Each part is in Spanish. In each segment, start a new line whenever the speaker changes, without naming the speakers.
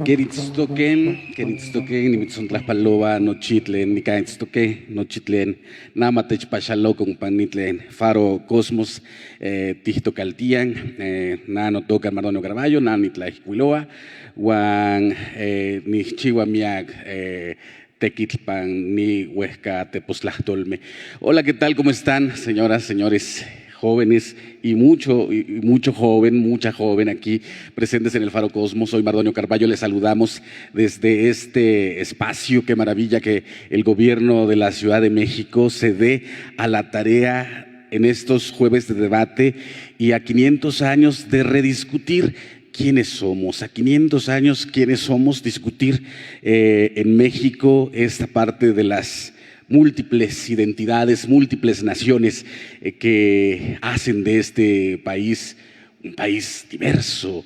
Queritztoquen, nimitzontlajpaloa nochitlen, nikaitztoque, nochitlen, namatech pachalo con panitlen, Faro Cosmos, tihtocaltian, nano toca Mardonio Carballo, nanitlaixcuiloa, wan nichihuamiag, tequitpan ni huesca tepoztlastolme. Hola, ¿qué tal? ¿Cómo están, señoras, señores? Jóvenes y mucha joven aquí presentes en el Faro Cosmos. Soy Mardonio Carballo, les saludamos desde este espacio. Qué maravilla que el gobierno de la Ciudad de México se dé a la tarea en estos jueves de debate y a 500 años de rediscutir quiénes somos, a 500 años quiénes somos, discutir en México esta parte de las múltiples identidades, múltiples naciones que hacen de este país un país diverso,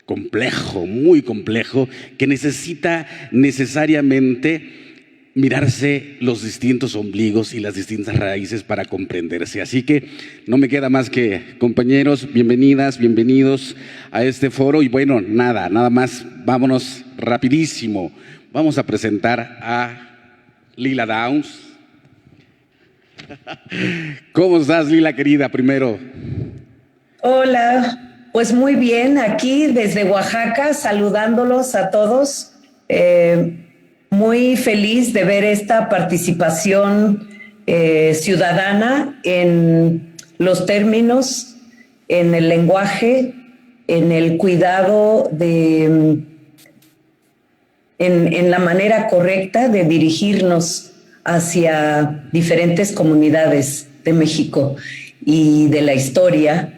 complejo, muy complejo, que necesita necesariamente mirarse los distintos ombligos y las distintas raíces para comprenderse. Así que no me queda más que, compañeros, bienvenidas, bienvenidos a este foro. Y bueno, nada más, vámonos rapidísimo. Vamos a presentar a Lila Downs. ¿Cómo estás, Lila, querida, primero?
Hola, pues muy bien, aquí desde Oaxaca, saludándolos a todos. Muy feliz de ver esta participación ciudadana en los términos, en el lenguaje, en el cuidado de en la manera correcta de dirigirnos hacia diferentes comunidades de México y de la historia.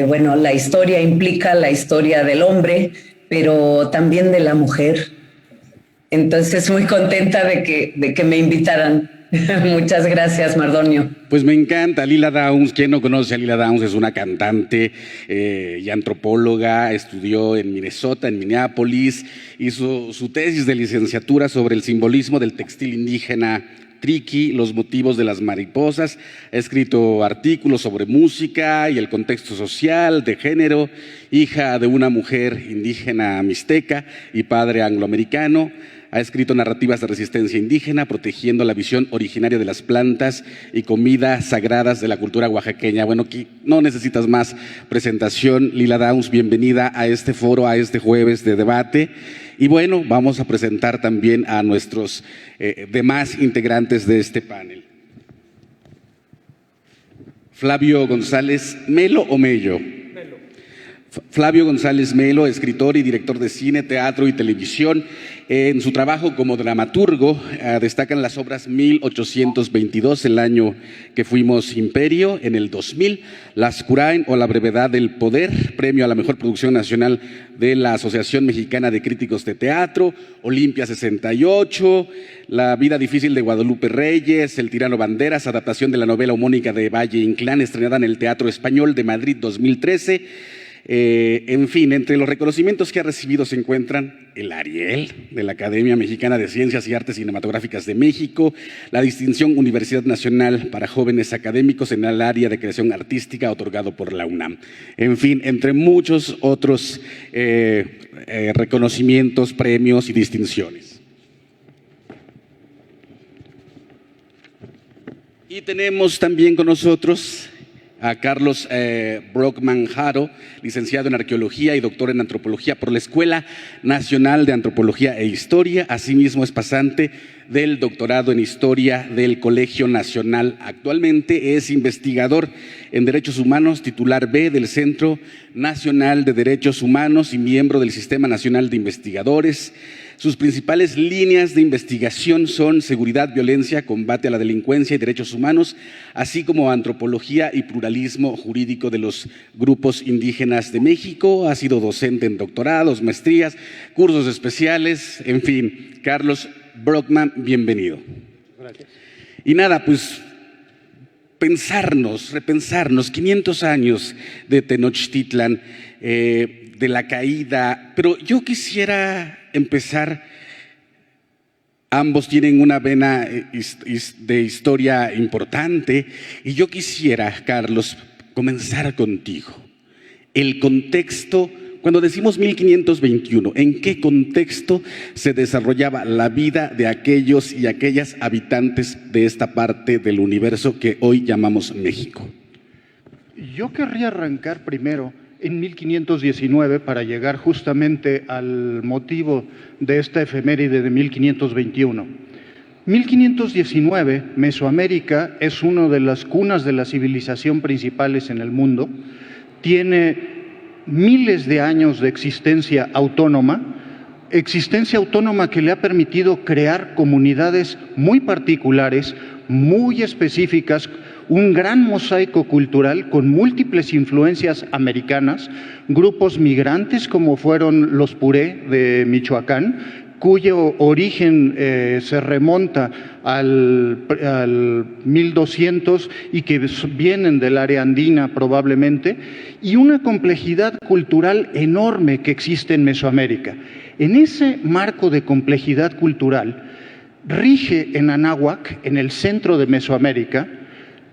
Bueno, la historia implica la historia del hombre, pero también de la mujer. Entonces, muy contenta de que me invitaran. Muchas gracias, Mardonio.
Pues me encanta Lila Downs. ¿Quién no conoce a Lila Downs? Es una cantante y antropóloga, estudió en Minnesota, en Minneapolis, hizo su tesis de licenciatura sobre el simbolismo del textil indígena triqui, los motivos de las mariposas, ha escrito artículos sobre música y el contexto social, de género, hija de una mujer indígena mixteca y padre angloamericano. Ha escrito narrativas de resistencia indígena, protegiendo la visión originaria de las plantas y comidas sagradas de la cultura oaxaqueña. Bueno, aquí no necesitas más presentación. Lila Downs, bienvenida a este foro, a este jueves de debate. Y bueno, vamos a presentar también a nuestros demás integrantes de este panel. Flavio González Melo o Mello. Flavio González Melo, escritor y director de cine, teatro y televisión. En su trabajo como dramaturgo destacan las obras 1822, el año que fuimos imperio, en el 2000, Las Curain o La brevedad del poder, premio a la mejor producción nacional de la Asociación Mexicana de Críticos de Teatro, Olimpia 68, La vida difícil de Guadalupe Reyes, El tirano Banderas, adaptación de la novela homónica de Valle Inclán, estrenada en el Teatro Español de Madrid 2013. En fin, entre los reconocimientos que ha recibido se encuentran el Ariel de la Academia Mexicana de Ciencias y Artes Cinematográficas de México, la distinción Universidad Nacional para Jóvenes Académicos en el área de creación artística otorgado por la UNAM. En fin, entre muchos otros reconocimientos, premios y distinciones. Y tenemos también con nosotros a Carlos Brockman Jaro, licenciado en Arqueología y doctor en Antropología por la Escuela Nacional de Antropología e Historia. Asimismo es pasante del doctorado en Historia del Colegio Nacional. Actualmente es investigador en Derechos Humanos, titular B del Centro Nacional de Derechos Humanos y miembro del Sistema Nacional de Investigadores. Sus principales líneas de investigación son seguridad, violencia, combate a la delincuencia y derechos humanos, así como antropología y pluralismo jurídico de los grupos indígenas de México. Ha sido docente en doctorados, maestrías, cursos especiales, en fin. Carlos Brockman, bienvenido. Gracias. Y nada, pues repensarnos 500 años de Tenochtitlan, de la caída, pero yo quisiera empezar. Ambos tienen una vena de historia importante y yo quisiera, Carlos, comenzar contigo. El contexto, cuando decimos 1521, ¿en qué contexto se desarrollaba la vida de aquellos y aquellas habitantes de esta parte del universo que hoy llamamos México?
Yo querría arrancar primero en 1519 para llegar justamente al motivo de esta efeméride de 1521. 1519, Mesoamérica es una de las cunas de la civilización principales en el mundo, tiene miles de años de existencia autónoma que le ha permitido crear comunidades muy particulares, muy específicas, un gran mosaico cultural con múltiples influencias americanas, grupos migrantes como fueron los Puré de Michoacán, cuyo origen se remonta al 1200 y que vienen del área andina probablemente, y una complejidad cultural enorme que existe en Mesoamérica. En ese marco de complejidad cultural, rige en Anáhuac, en el centro de Mesoamérica,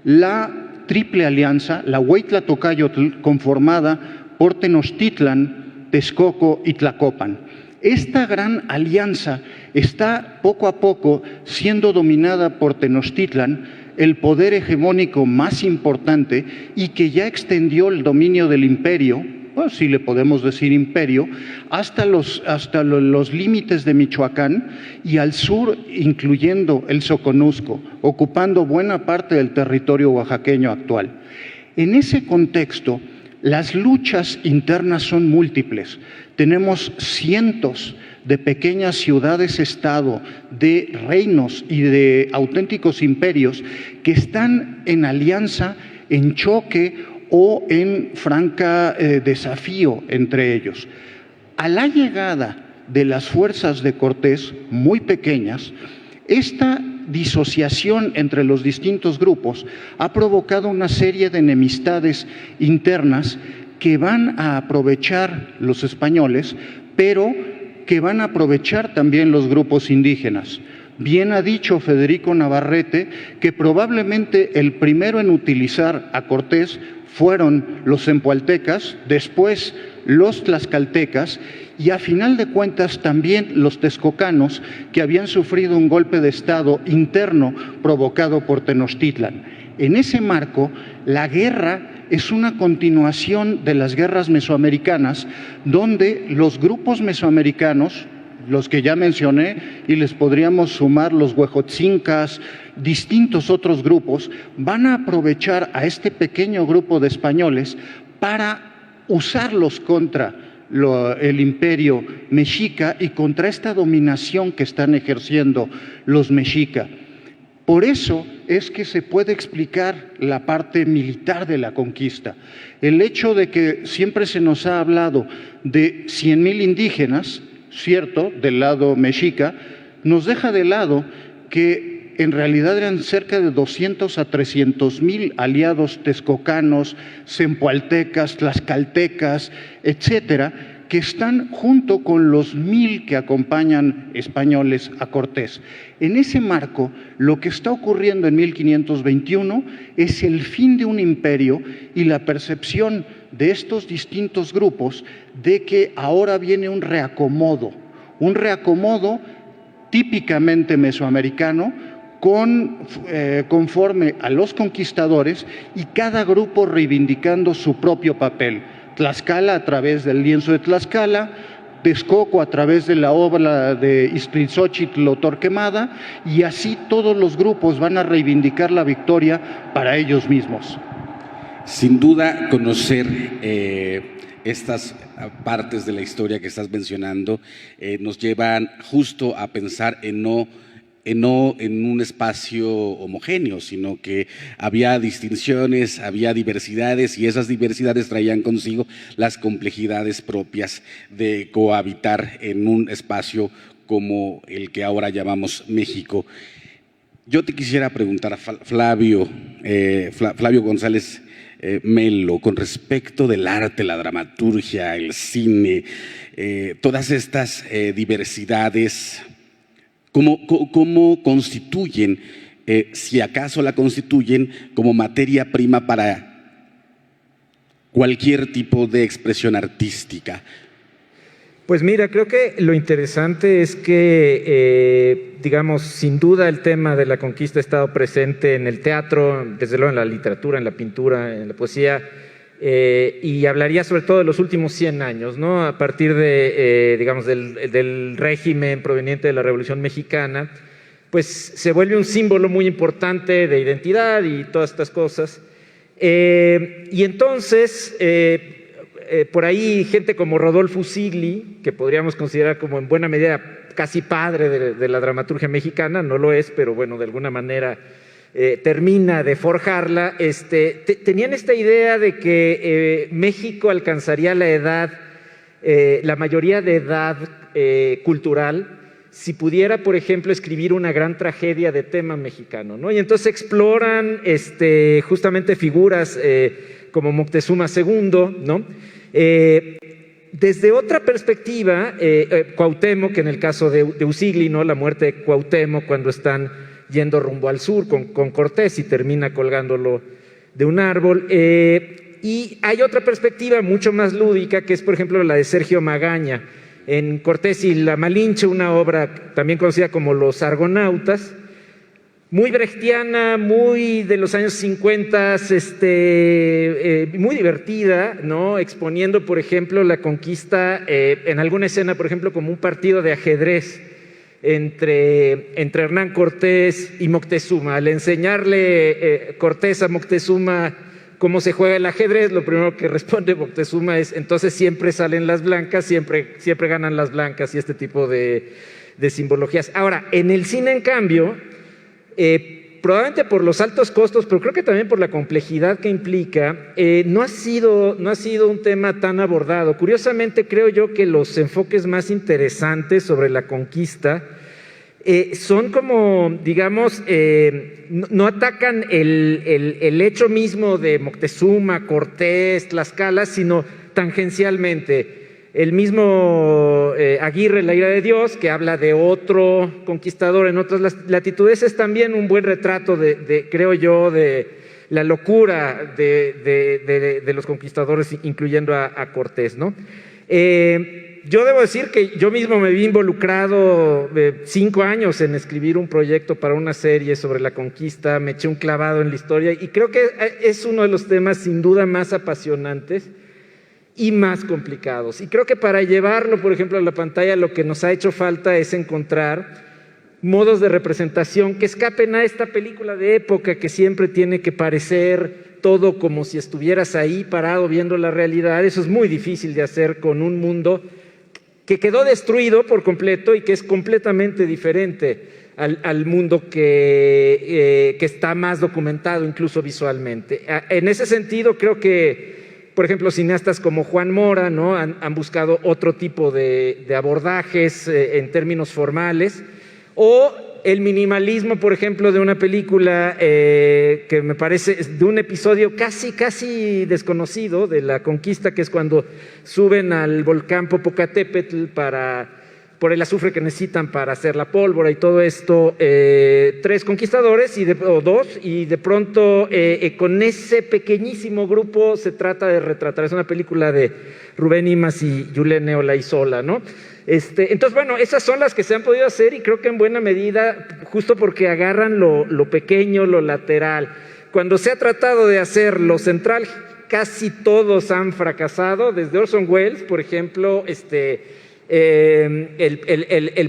la Triple Alianza, la Hueytla-Tocayotl, conformada por Tenochtitlan, Texcoco y Tlacopan. Esta gran alianza está poco a poco siendo dominada por Tenochtitlan, el poder hegemónico más importante y que ya extendió el dominio del imperio, pues sí le podemos decir imperio, hasta los límites de Michoacán y al sur, incluyendo el Soconusco, ocupando buena parte del territorio oaxaqueño actual. En ese contexto, las luchas internas son múltiples. Tenemos cientos de pequeñas ciudades-estado, de reinos y de auténticos imperios que están en alianza, en choque o en franca desafío entre ellos. A la llegada de las fuerzas de Cortés, muy pequeñas, esta disociación entre los distintos grupos ha provocado una serie de enemistades internas que van a aprovechar los españoles, pero que van a aprovechar también los grupos indígenas. Bien ha dicho Federico Navarrete que probablemente el primero en utilizar a Cortés fueron los zempoaltecas, después los tlaxcaltecas y a final de cuentas también los texcocanos que habían sufrido un golpe de estado interno provocado por Tenochtitlan. En ese marco, la guerra es una continuación de las guerras mesoamericanas, donde los grupos mesoamericanos, los que ya mencioné, y les podríamos sumar los huejotzincas, distintos otros grupos, van a aprovechar a este pequeño grupo de españoles para usarlos contra el imperio mexica y contra esta dominación que están ejerciendo los mexica. Por eso es que se puede explicar la parte militar de la conquista. El hecho de que siempre se nos ha hablado de 100,000 indígenas, cierto, del lado mexica, nos deja de lado que en realidad eran cerca de 200 a 300,000 aliados texcocanos, zempoaltecas, tlaxcaltecas, etcétera, que están junto con los 1,000 que acompañan españoles a Cortés. En ese marco, lo que está ocurriendo en 1521 es el fin de un imperio y la percepción de estos distintos grupos de que ahora viene un reacomodo típicamente mesoamericano, conforme a los conquistadores y cada grupo reivindicando su propio papel. Tlaxcala a través del lienzo de Tlaxcala, Texcoco a través de la obra de Ixtlilxóchitl o Torquemada, y así todos los grupos van a reivindicar la victoria para ellos mismos.
Sin duda, conocer estas partes de la historia que estás mencionando nos llevan justo a pensar no en un espacio homogéneo, sino que había distinciones, había diversidades y esas diversidades traían consigo las complejidades propias de cohabitar en un espacio como el que ahora llamamos México. Yo te quisiera preguntar, Flavio González Melo, con respecto del arte, la dramaturgia, el cine, todas estas diversidades, ¿cómo constituyen, si acaso la constituyen, como materia prima para cualquier tipo de expresión artística?
Pues mira, creo que lo interesante es que, digamos, sin duda el tema de la conquista ha estado presente en el teatro, desde luego en la literatura, en la pintura, en la poesía, y hablaría sobre todo de los últimos 100 años, ¿no? A partir de, digamos, del régimen proveniente de la Revolución Mexicana, pues se vuelve un símbolo muy importante de identidad y todas estas cosas. Y entonces, por ahí gente como Rodolfo Usigli, que podríamos considerar como en buena medida casi padre de la dramaturgia mexicana, no lo es, pero bueno, de alguna manera termina de forjarla, tenían esta idea de que México alcanzaría la edad, la mayoría de edad cultural, si pudiera, por ejemplo, escribir una gran tragedia de tema mexicano, ¿no? Y entonces exploran justamente figuras como Moctezuma II, ¿no? Desde otra perspectiva, Cuauhtémoc, que en el caso de Usigli, ¿no? La muerte de Cuauhtémoc cuando están yendo rumbo al sur con Cortés y termina colgándolo de un árbol. Y hay otra perspectiva mucho más lúdica, que es, por ejemplo, la de Sergio Magaña, en Cortés y la Malinche, una obra también conocida como Los Argonautas, muy brechtiana, muy de los años 50, muy divertida, ¿no? Exponiendo, por ejemplo, la conquista en alguna escena, por ejemplo, como un partido de ajedrez entre Hernán Cortés y Moctezuma. Al enseñarle Cortés a Moctezuma cómo se juega el ajedrez, lo primero que responde Moctezuma es: entonces siempre salen las blancas, siempre ganan las blancas, y este tipo de simbologías. Ahora, en el cine, en cambio, probablemente por los altos costos, pero creo que también por la complejidad que implica, no ha sido un tema tan abordado. Curiosamente, creo yo que los enfoques más interesantes sobre la conquista son como, digamos, no atacan el hecho mismo de Moctezuma, Cortés, Tlaxcala, sino tangencialmente. El mismo Aguirre, La ira de Dios, que habla de otro conquistador en otras latitudes, es también un buen retrato creo yo, de la locura de los conquistadores, incluyendo a Cortés, ¿no? Yo debo decir que yo mismo me vi involucrado 5 años en escribir un proyecto para una serie sobre la conquista, me eché un clavado en la historia y creo que es uno de los temas sin duda más apasionantes y más complicados. Y creo que para llevarlo, por ejemplo, a la pantalla, lo que nos ha hecho falta es encontrar modos de representación que escapen a esta película de época que siempre tiene que parecer todo como si estuvieras ahí parado viendo la realidad. Eso es muy difícil de hacer con un mundo que quedó destruido por completo y que es completamente diferente al mundo que está más documentado, incluso visualmente. En ese sentido, creo que, por ejemplo, cineastas como Juan Mora, ¿no? han buscado otro tipo de abordajes en términos formales, o el minimalismo, por ejemplo, de una película que me parece de un episodio casi desconocido de la conquista, que es cuando suben al volcán Popocatépetl por el azufre que necesitan para hacer la pólvora y todo esto, 3 conquistadores o 2, y de pronto con ese pequeñísimo grupo se trata de retratar. Es una película de Rubén Imaz y Yulene Olaizola, ¿no? Entonces, bueno, esas son las que se han podido hacer y creo que en buena medida, justo porque agarran lo pequeño, lo lateral. Cuando se ha tratado de hacer lo central, casi todos han fracasado, desde Orson Welles, por ejemplo, el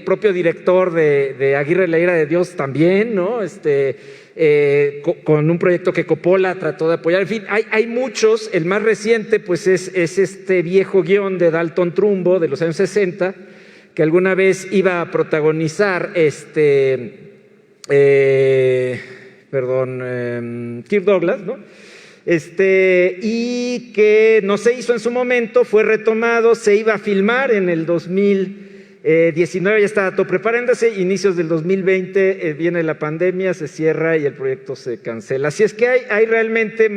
propio director de Aguirre, La ira de Dios también, ¿no? Con un proyecto que Coppola trató de apoyar. En fin, hay muchos. El más reciente, pues, es este viejo guión de Dalton Trumbo de los años 60, que alguna vez iba a protagonizar Kirk Douglas, ¿no? Y que no se hizo en su momento, fue retomado, se iba a filmar en el 2019, ya estaba todo preparándose, inicios del 2020 viene la pandemia, se cierra y el proyecto se cancela. Así es que hay realmente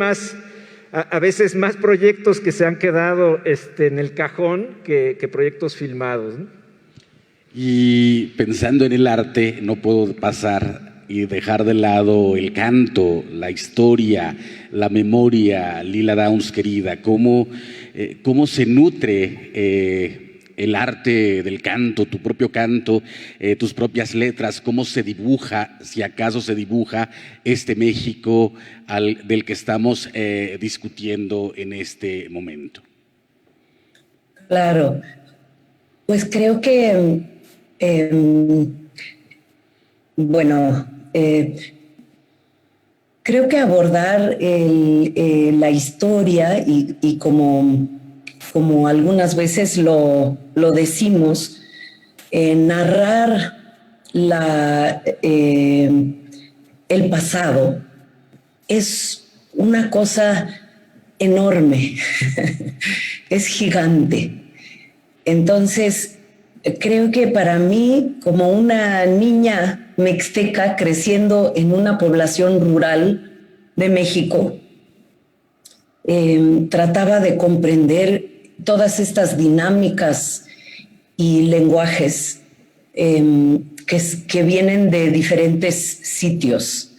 a veces más proyectos que se han quedado en el cajón que proyectos filmados, ¿no?
Y pensando en el arte, no puedo pasar y dejar de lado el canto, la historia, la memoria, Lila Downs querida, cómo se nutre el arte del canto, tu propio canto, tus propias letras, cómo se dibuja, si acaso se dibuja este México del que estamos discutiendo en este momento.
Claro, pues creo que, bueno, creo que abordar la historia y como algunas veces lo decimos, narrar el pasado es una cosa enorme, es gigante. Entonces, creo que para mí, como una niña mixteca creciendo en una población rural de México, trataba de comprender todas estas dinámicas y lenguajes que vienen de diferentes sitios.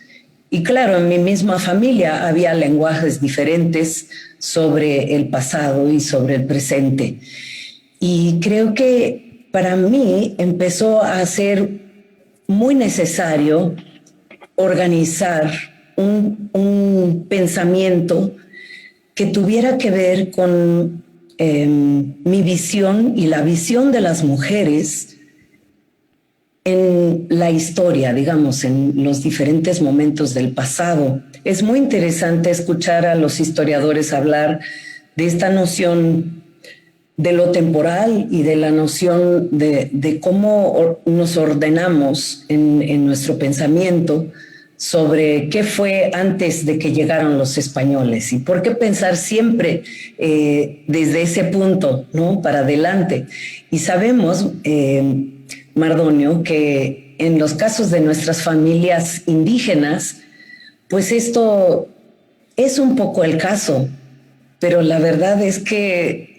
Y claro, en mi misma familia había lenguajes diferentes sobre el pasado y sobre el presente. Y creo que para mí empezó a ser muy necesario organizar un pensamiento que tuviera que ver con mi visión y la visión de las mujeres en la historia, digamos, en los diferentes momentos del pasado. Es muy interesante escuchar a los historiadores hablar de esta noción de lo temporal y de la noción de cómo nos ordenamos en nuestro pensamiento sobre qué fue antes de que llegaron los españoles y por qué pensar siempre desde ese punto, ¿no?, para adelante. Y sabemos, Mardonio, que en los casos de nuestras familias indígenas, pues esto es un poco el caso, pero la verdad es que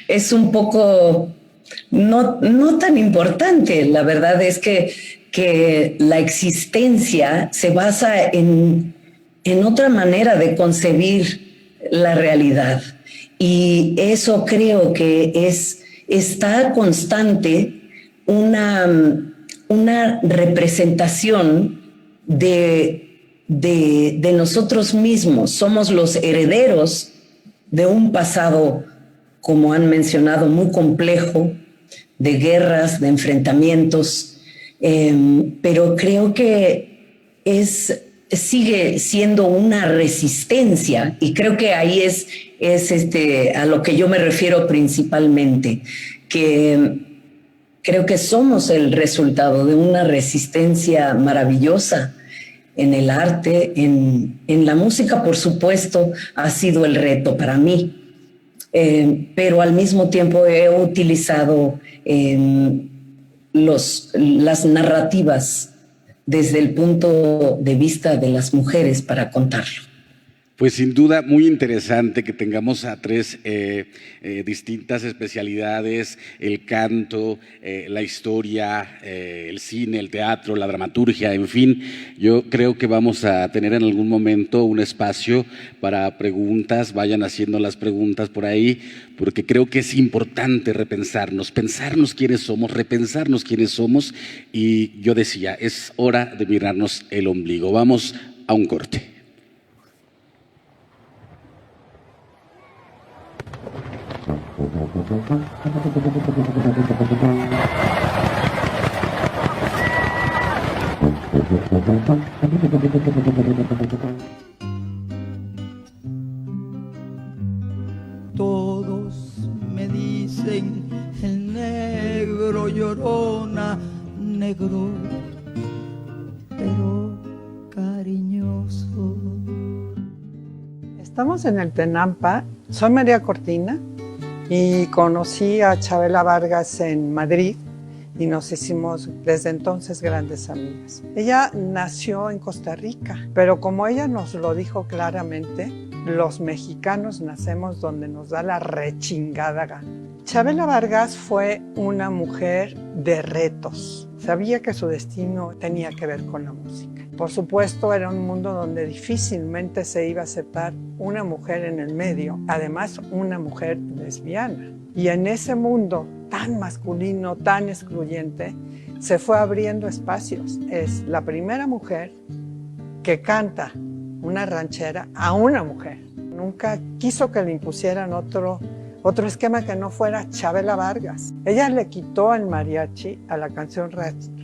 es un poco no tan importante. La verdad es que la existencia se basa en otra manera de concebir la realidad. Y eso creo que está constante una representación de nosotros mismos. Somos los herederos de un pasado, como han mencionado, muy complejo, de guerras, de enfrentamientos, pero creo que sigue siendo una resistencia, y creo que ahí es a lo que yo me refiero principalmente, que creo que somos el resultado de una resistencia maravillosa en el arte, en la música, por supuesto, ha sido el reto para mí. Pero al mismo tiempo he utilizado las narrativas desde el punto de vista de las mujeres para contarlo.
Pues sin duda muy interesante que tengamos a tres distintas especialidades: el canto, la historia, el cine, el teatro, la dramaturgia, en fin. Yo creo que vamos a tener en algún momento un espacio para preguntas. Vayan haciendo las preguntas por ahí, porque creo que es importante pensarnos quiénes somos, repensarnos quiénes somos. Y yo decía, es hora de mirarnos el ombligo. Vamos a un corte.
Todos me dicen el negro Llorona, negro pero cariñoso.
Estamos en el Tenampa. Soy María Cortina y conocí a Chabela Vargas en Madrid y nos hicimos desde entonces grandes amigas. Ella nació en Costa Rica, pero como ella nos lo dijo claramente, los mexicanos nacemos donde nos da la rechingada gana. Chabela Vargas fue una mujer de retos. Sabía que su destino tenía que ver con la música. Por supuesto, era un mundo donde difícilmente se iba a aceptar una mujer en el medio, además una mujer lesbiana. Y en ese mundo tan masculino, tan excluyente, se fue abriendo espacios. Es la primera mujer que canta una ranchera a una mujer. Nunca quiso que le impusieran otro esquema que no fuera Chabela Vargas. Ella le quitó el mariachi a la canción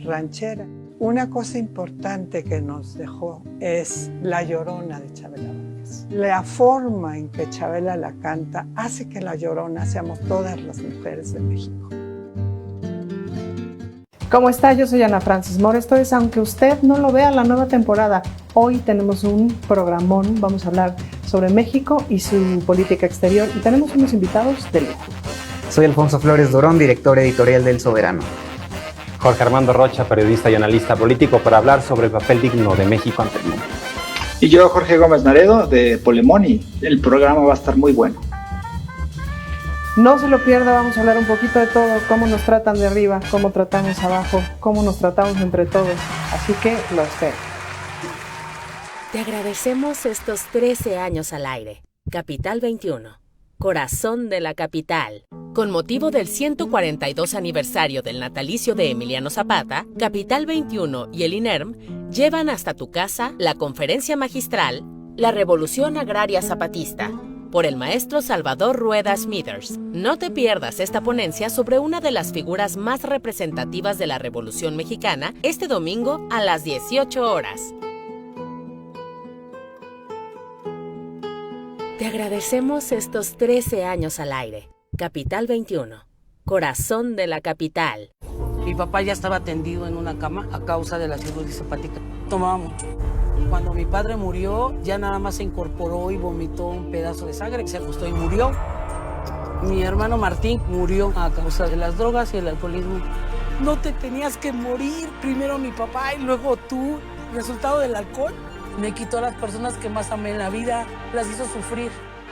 ranchera. Una cosa importante que nos dejó es La Llorona de Chabela Vargas. La forma en que Chabela la canta hace que La Llorona seamos todas las mujeres de México.
¿Cómo está? Yo soy Ana Francis Mora. Esto es Aunque Usted No Lo Vea, la nueva temporada. Hoy tenemos un programón. Vamos a hablar sobre México y su política exterior y tenemos unos invitados de lujo.
Soy Alfonso Flores Durón, director editorial del Soberano.
Jorge Armando Rocha, periodista y analista político, para hablar sobre el papel digno de México ante el mundo.
Y yo, Jorge Gómez Naredo, de Polemón, y el programa va a estar muy bueno.
No se lo pierda, vamos a hablar un poquito de todo, cómo nos tratan de arriba, cómo tratamos abajo, cómo nos tratamos entre todos. Así que lo espero.
Te agradecemos estos 13 años al aire. Capital 21, corazón de la capital. Con motivo del 142 aniversario del natalicio de Emiliano Zapata, Capital 21 y el INERM llevan hasta tu casa la conferencia magistral La Revolución Agraria Zapatista, por el maestro Salvador Rueda Smithers. No te pierdas esta ponencia sobre una de las figuras más representativas de la Revolución Mexicana este domingo a las 18 horas. Te agradecemos estos 13 años al aire. Capital 21, corazón de la capital.
Mi papá ya estaba tendido en una cama a causa de la cirrosis hepática. Tomaba mucho. Cuando mi padre murió, ya nada más se incorporó y vomitó un pedazo de sangre, se acostó y murió. Mi hermano Martín murió a causa de las drogas y el alcoholismo. No te tenías que morir, primero mi papá y luego tú. Resultado del alcohol me quitó a las personas que más amé en la vida, las hizo sufrir.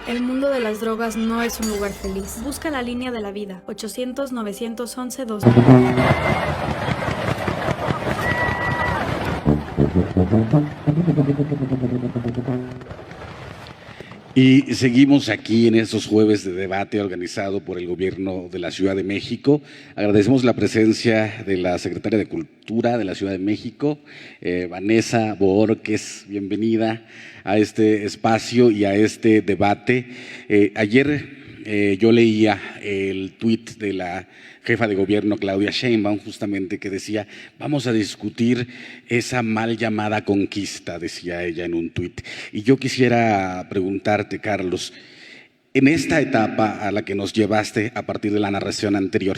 El mundo de las drogas no es un lugar feliz. Busca la línea de la vida, 800-911-2000.
Y seguimos aquí en estos jueves de debate organizado por el Gobierno de la Ciudad de México. Agradecemos la presencia de la Secretaria de Cultura de la Ciudad de México, Vanessa Bohórquez. Bienvenida a este espacio y a este debate. Ayer yo leía el tuit de la jefa de gobierno Claudia Sheinbaum, justamente, que decía: vamos a discutir esa mal llamada conquista, decía ella en un tuit. Y yo quisiera preguntarte, Carlos, en esta etapa a la que nos llevaste a partir de la narración anterior,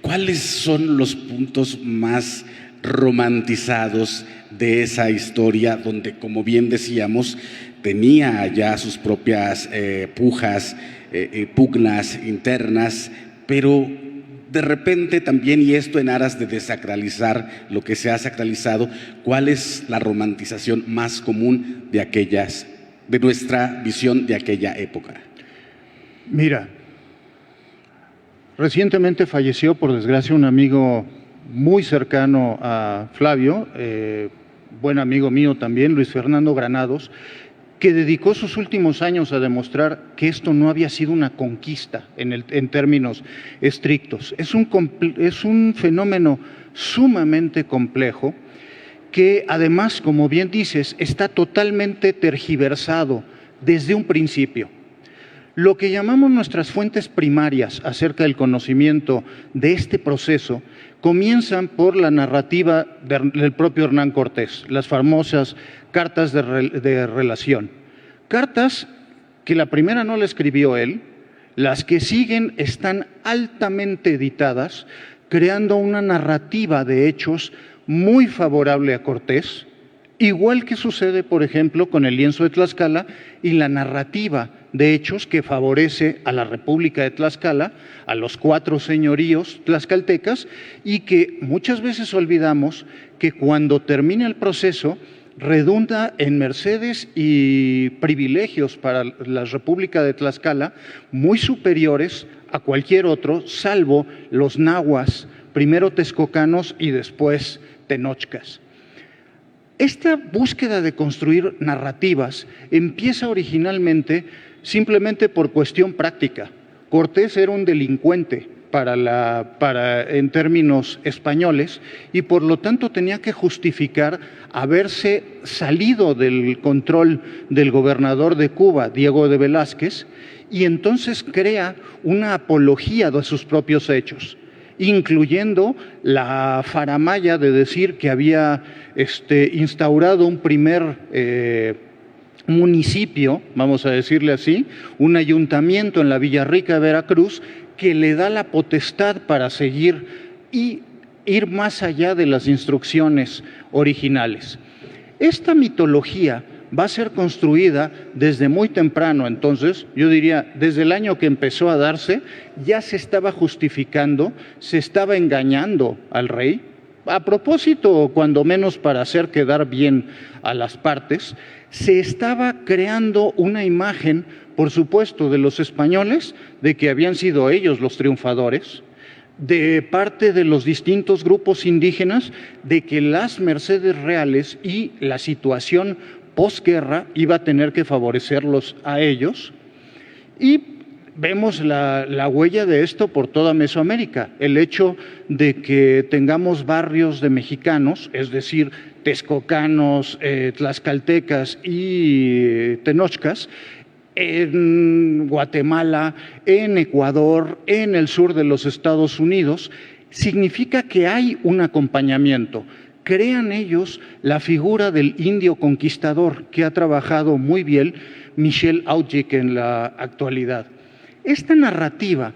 ¿cuáles son los puntos más romantizados de esa historia donde, como bien decíamos, tenía ya sus propias pugnas internas, pero de repente también, y esto en aras de desacralizar lo que se ha sacralizado, ¿cuál es la romantización más común de nuestra visión de aquella época?
Mira, recientemente falleció, por desgracia, un amigo muy cercano a Flavio, buen amigo mío también, Luis Fernando Granados, que dedicó sus últimos años a demostrar que esto no había sido una conquista en términos estrictos. Es un fenómeno sumamente complejo que, además, como bien dices, está totalmente tergiversado desde un principio. Lo que llamamos nuestras fuentes primarias acerca del conocimiento de este proceso comienzan por la narrativa del propio Hernán Cortés, las famosas cartas de relación. Cartas que la primera no la escribió él, las que siguen están altamente editadas, creando una narrativa de hechos muy favorable a Cortés, igual que sucede, por ejemplo, con el lienzo de Tlaxcala y la narrativa de hechos que favorece a la República de Tlaxcala, a los 4 señoríos tlaxcaltecas, y que muchas veces olvidamos que cuando termina el proceso redunda en mercedes y privilegios para la República de Tlaxcala muy superiores a cualquier otro, salvo los nahuas, primero texcocanos y después tenochcas. Esta búsqueda de construir narrativas empieza originalmente simplemente por cuestión práctica. Cortés era un delincuente en términos españoles y por lo tanto tenía que justificar haberse salido del control del gobernador de Cuba, Diego de Velázquez, y entonces crea una apología de sus propios hechos, incluyendo la faramalla de decir que había instaurado un primer municipio, vamos a decirle así, un ayuntamiento en la Villarrica de Veracruz, que le da la potestad para seguir y ir más allá de las instrucciones originales. Esta mitología va a ser construida desde muy temprano, entonces, yo diría, desde el año que empezó a darse, ya se estaba justificando, se estaba engañando al rey, a propósito, cuando menos para hacer quedar bien a las partes, se estaba creando una imagen, por supuesto, de los españoles, de que habían sido ellos los triunfadores, de parte de los distintos grupos indígenas, de que las mercedes reales y la situación posguerra iba a tener que favorecerlos a ellos, y vemos la huella de esto por toda Mesoamérica. El hecho de que tengamos barrios de mexicanos, es decir, texcocanos, tlaxcaltecas y tenochcas, en Guatemala, en Ecuador, en el sur de los Estados Unidos, significa que hay un acompañamiento. Crean ellos la figura del indio conquistador, que ha trabajado muy bien Michel Augic en la actualidad. Esta narrativa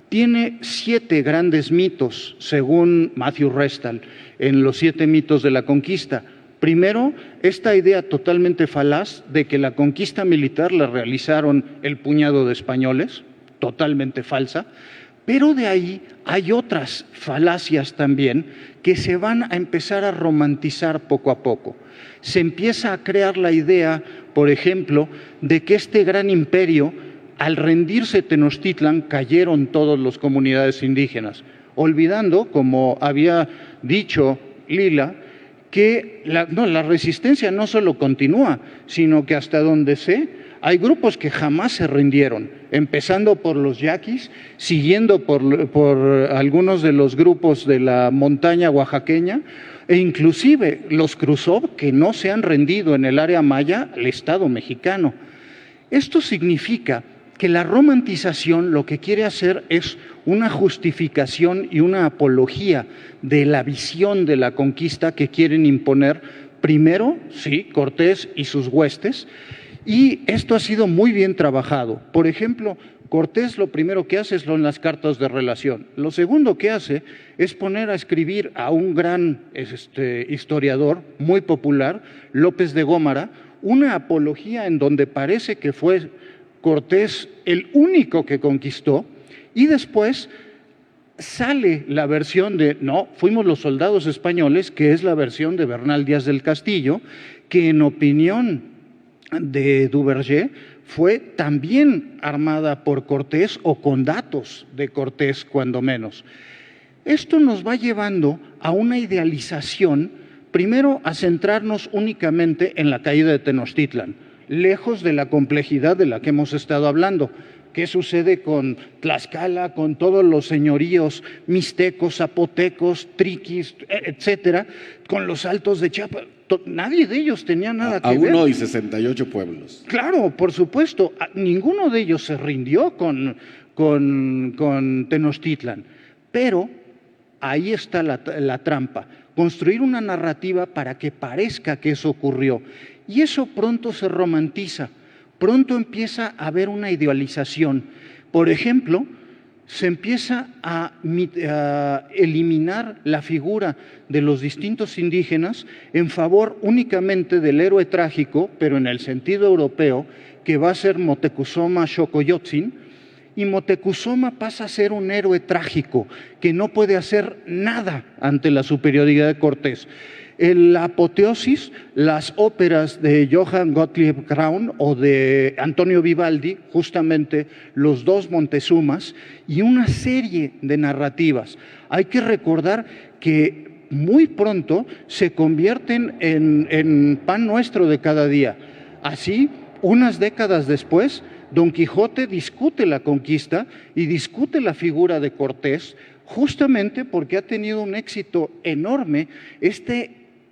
tiene 7 grandes mitos, según Matthew Restall, en los 7 mitos de la conquista. Primero, esta idea totalmente falaz de que la conquista militar la realizaron el puñado de españoles, totalmente falsa, pero de ahí hay otras falacias también que se van a empezar a romantizar poco a poco. Se empieza a crear la idea, por ejemplo, de que este gran imperio, al rendirse Tenochtitlan, cayeron todas las comunidades indígenas, olvidando, como había dicho Lila, que la resistencia no solo continúa, sino que hasta donde sé, hay grupos que jamás se rindieron, empezando por los yaquis, siguiendo por algunos de los grupos de la montaña oaxaqueña, e inclusive los Krusov, que no se han rendido en el área maya al Estado mexicano. Esto significa que la romantización lo que quiere hacer es una justificación y una apología de la visión de la conquista que quieren imponer primero, sí, Cortés y sus huestes, y esto ha sido muy bien trabajado. Por ejemplo, Cortés lo primero que hace son las cartas de relación. Lo segundo que hace es poner a escribir a un gran historiador muy popular, López de Gómara, una apología en donde parece que fue Cortés el único que conquistó, y después sale la versión de, no, fuimos los soldados españoles, que es la versión de Bernal Díaz del Castillo, que en opinión de Duverger fue también armada por Cortés o con datos de Cortés, cuando menos. Esto nos va llevando a una idealización, primero a centrarnos únicamente en la caída de Tenochtitlan, lejos de la complejidad de la que hemos estado hablando. ¿Qué sucede con Tlaxcala, con todos los señoríos mixtecos, zapotecos, triquis, etcétera, con los altos de Chiapas? Nadie de ellos tenía nada que ver.
A uno y 68 pueblos.
Claro, por supuesto. Ninguno de ellos se rindió con Tenochtitlan. Pero ahí está la trampa. Construir una narrativa para que parezca que eso ocurrió. Y eso pronto se romantiza. Pronto empieza a haber una idealización. Por ejemplo, se empieza a eliminar la figura de los distintos indígenas en favor únicamente del héroe trágico, pero en el sentido europeo, que va a ser Moctezuma Xocoyotzin, y Moctezuma pasa a ser un héroe trágico que no puede hacer nada ante la superioridad de Cortés. La apoteosis, las óperas de Johann Gottlieb Graun o de Antonio Vivaldi, justamente los dos Montezumas, y una serie de narrativas. Hay que recordar que muy pronto se convierten en pan nuestro de cada día. Así, unas décadas después, Don Quijote discute la conquista y discute la figura de Cortés, justamente porque ha tenido un éxito enorme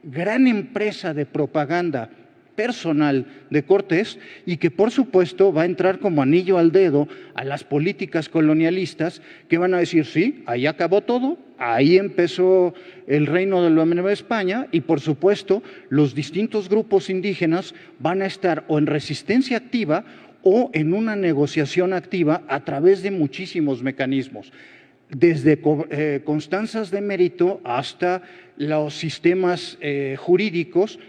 gran empresa de propaganda personal de Cortés y que por supuesto va a entrar como anillo al dedo a las políticas colonialistas que van a decir, sí, ahí acabó todo, ahí empezó el reino de la Nueva España y por supuesto los distintos grupos indígenas van a estar o en resistencia activa o en una negociación activa a través de muchísimos mecanismos. Desde constancias de mérito hasta los sistemas jurídicos,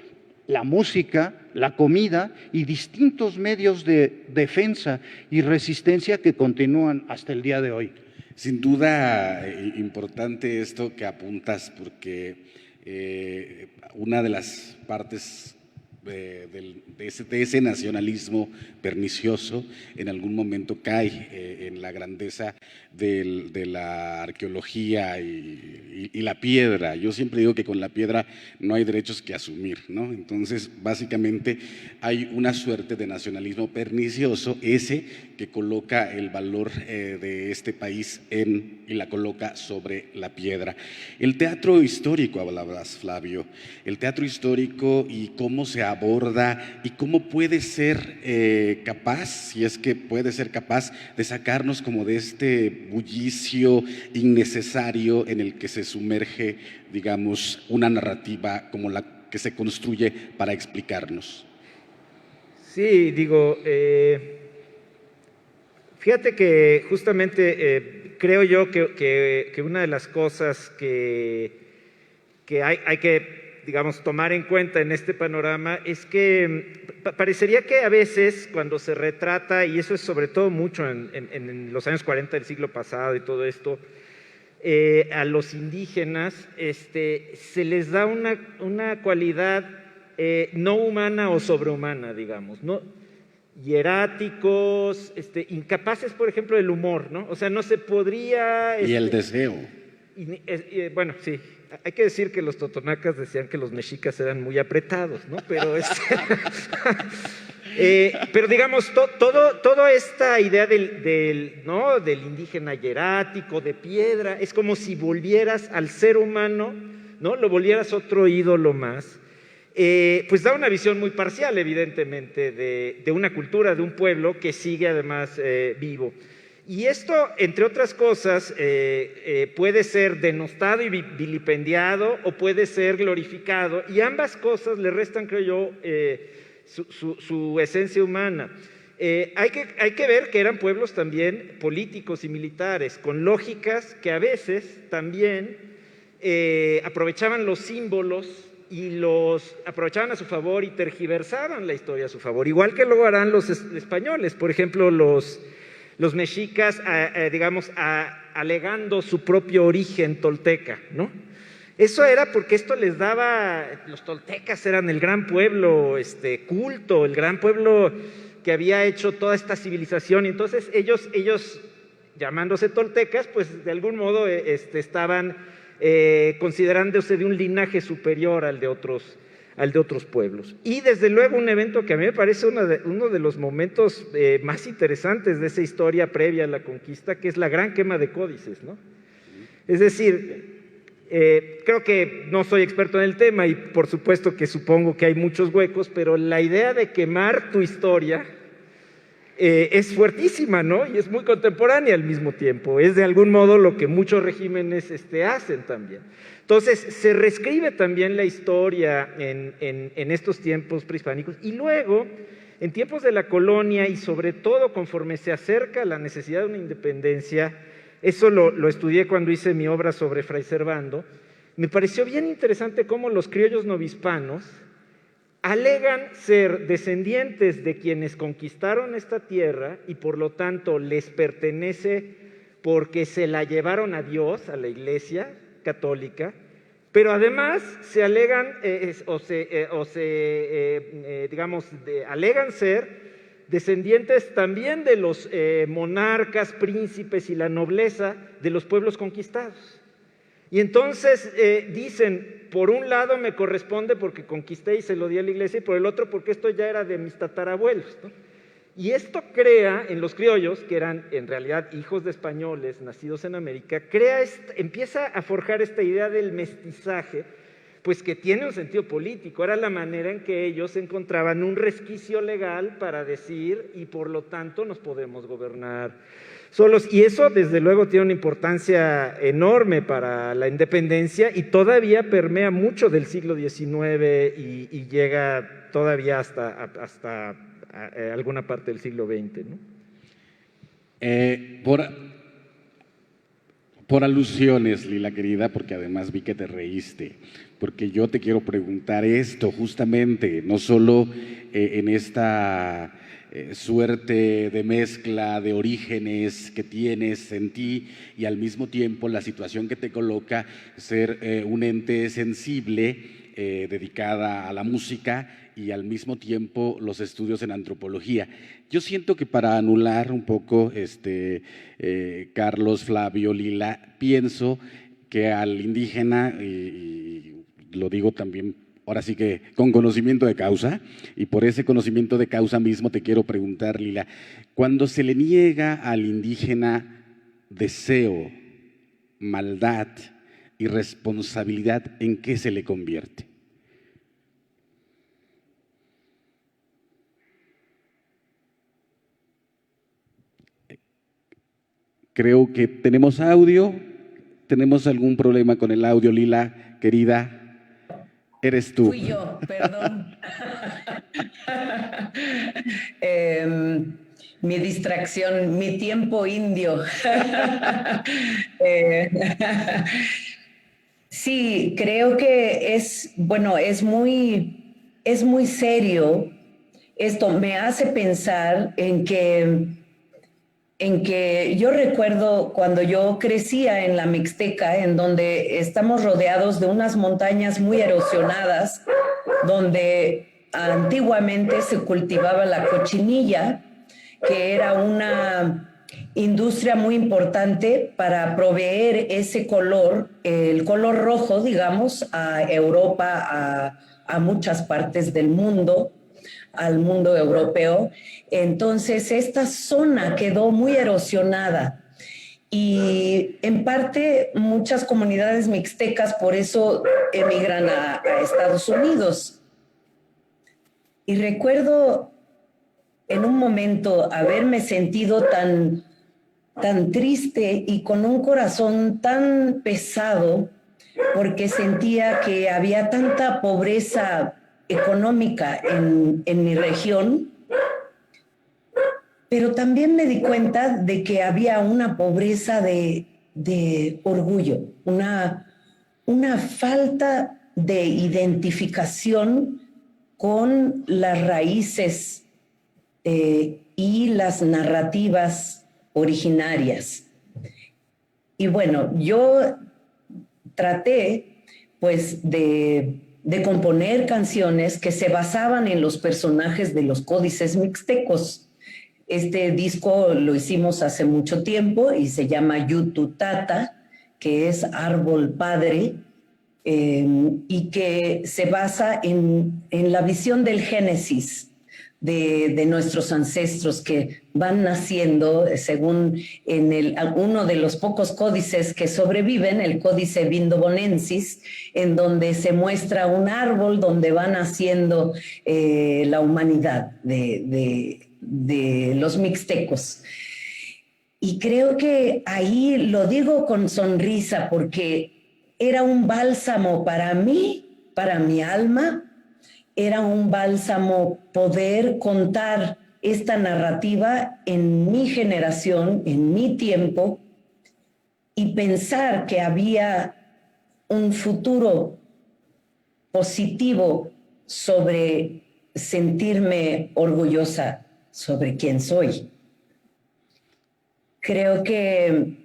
la música, la comida y distintos medios de defensa y resistencia que continúan hasta el día de hoy.
Sin duda importante esto que apuntas, porque una de las partes de ese nacionalismo pernicioso en algún momento cae en la grandeza de la arqueología y la piedra. Yo siempre digo que con la piedra no hay derechos que asumir, ¿no? Entonces, básicamente hay una suerte de nacionalismo pernicioso, ese que coloca el valor de este país y la coloca sobre la piedra. El teatro histórico, hablabas, Flavio, el teatro histórico y cómo se aborda y cómo puede ser capaz, si es que puede ser capaz de sacarnos como de este bullicio innecesario en el que se sumerge, digamos, una narrativa como la que se construye para explicarnos.
Sí, digo, fíjate que justamente creo yo que una de las cosas que hay que, digamos, tomar en cuenta en este panorama es que parecería que a veces cuando se retrata, y eso es sobre todo mucho en los años 40 del siglo pasado y todo esto, a los indígenas se les da una cualidad no humana o sobrehumana, digamos, ¿no? Hieráticos, incapaces, por ejemplo, del humor, ¿no? O sea, no se podría...
Y el deseo.
Bueno, sí. Hay que decir que los totonacas decían que los mexicas eran muy apretados, ¿no? Pero pero digamos, toda esta idea del indígena hierático, de piedra, es como si volvieras al ser humano, ¿no? Lo volvieras otro ídolo más. Pues da una visión muy parcial, evidentemente, de una cultura, de un pueblo que sigue además vivo. Y esto, entre otras cosas, puede ser denostado y vilipendiado o puede ser glorificado, y ambas cosas le restan, creo yo, su esencia humana. Hay que ver que eran pueblos también políticos y militares, con lógicas que a veces también aprovechaban los símbolos y los aprovechaban a su favor y tergiversaban la historia a su favor, igual que lo harán los españoles, por ejemplo, los mexicas, digamos, alegando su propio origen tolteca, ¿no? Eso era porque esto les daba, los toltecas eran el gran pueblo culto, el gran pueblo que había hecho toda esta civilización, y entonces ellos llamándose toltecas, pues de algún modo estaban considerándose de un linaje superior al de otros pueblos. Y desde luego un evento que a mí me parece uno de los momentos más interesantes de esa historia previa a la conquista, que es la gran quema de códices, ¿no? Es decir, creo que no soy experto en el tema y por supuesto que supongo que hay muchos huecos, pero la idea de quemar tu historia es fuertísima, ¿no? Y es muy contemporánea al mismo tiempo. Es de algún modo lo que muchos regímenes hacen también. Entonces, se reescribe también la historia en estos tiempos prehispánicos, y luego, en tiempos de la colonia y sobre todo conforme se acerca la necesidad de una independencia, eso lo estudié cuando hice mi obra sobre Fray Servando, me pareció bien interesante cómo los criollos novohispanos alegan ser descendientes de quienes conquistaron esta tierra y por lo tanto les pertenece porque se la llevaron a Dios, a la Iglesia católica, pero además se alegan alegan ser descendientes también de los monarcas, príncipes y la nobleza de los pueblos conquistados. Y entonces dicen, por un lado me corresponde porque conquisté y se lo di a la Iglesia, y por el otro porque esto ya era de mis tatarabuelos, ¿no? Y esto crea en los criollos, que eran en realidad hijos de españoles nacidos en América, empieza a forjar esta idea del mestizaje, pues que tiene un sentido político. Era la manera en que ellos encontraban un resquicio legal para decir, y por lo tanto nos podemos gobernar solos. Y eso desde luego tiene una importancia enorme para la independencia y todavía permea mucho del siglo XIX y llega todavía hasta alguna parte del siglo XX, ¿no?
Por alusiones, Lila querida, porque además vi que te reíste, porque yo te quiero preguntar esto justamente, no solo en esta suerte de mezcla de orígenes que tienes en ti y al mismo tiempo la situación que te coloca ser un ente sensible dedicada a la música y al mismo tiempo los estudios en antropología. Yo siento que para anular un poco, Carlos, Flavio, Lila, pienso que al indígena, y lo digo también ahora sí que con conocimiento de causa, y por ese conocimiento de causa mismo te quiero preguntar, Lila, cuando se le niega al indígena deseo, maldad y responsabilidad, ¿en qué se le convierte? Creo que tenemos audio. ¿Tenemos algún problema con el audio, Lila, querida? Eres tú.
Fui yo, perdón. Mi distracción, mi tiempo indio. Sí, creo que es muy serio. Esto me hace pensar en que yo recuerdo cuando yo crecía en la Mixteca, en donde estamos rodeados de unas montañas muy erosionadas, donde antiguamente se cultivaba la cochinilla, que era una industria muy importante para proveer ese color, el color rojo, digamos, a Europa, a muchas partes del mundo, al mundo europeo. Entonces, esta zona quedó muy erosionada y en parte muchas comunidades mixtecas por eso emigran a Estados Unidos. Y recuerdo en un momento haberme sentido tan triste y con un corazón tan pesado porque sentía que había tanta pobreza económica en mi región, pero también me di cuenta de que había una pobreza de orgullo, una falta de identificación con las raíces y las narrativas originarias. Y bueno, yo traté pues de componer canciones que se basaban en los personajes de los códices mixtecos. Este disco lo hicimos hace mucho tiempo y se llama Yututata, que es árbol padre, y que se basa en la visión del génesis de nuestros ancestros que van naciendo según uno de los pocos códices que sobreviven, el códice vindobonensis, en donde se muestra un árbol donde va naciendo la humanidad de los mixtecos. Y creo que ahí lo digo con sonrisa porque era un bálsamo para mí, para mi alma. Era un bálsamo poder contar esta narrativa en mi generación, en mi tiempo, y pensar que había un futuro positivo sobre sentirme orgullosa sobre quién soy. Creo que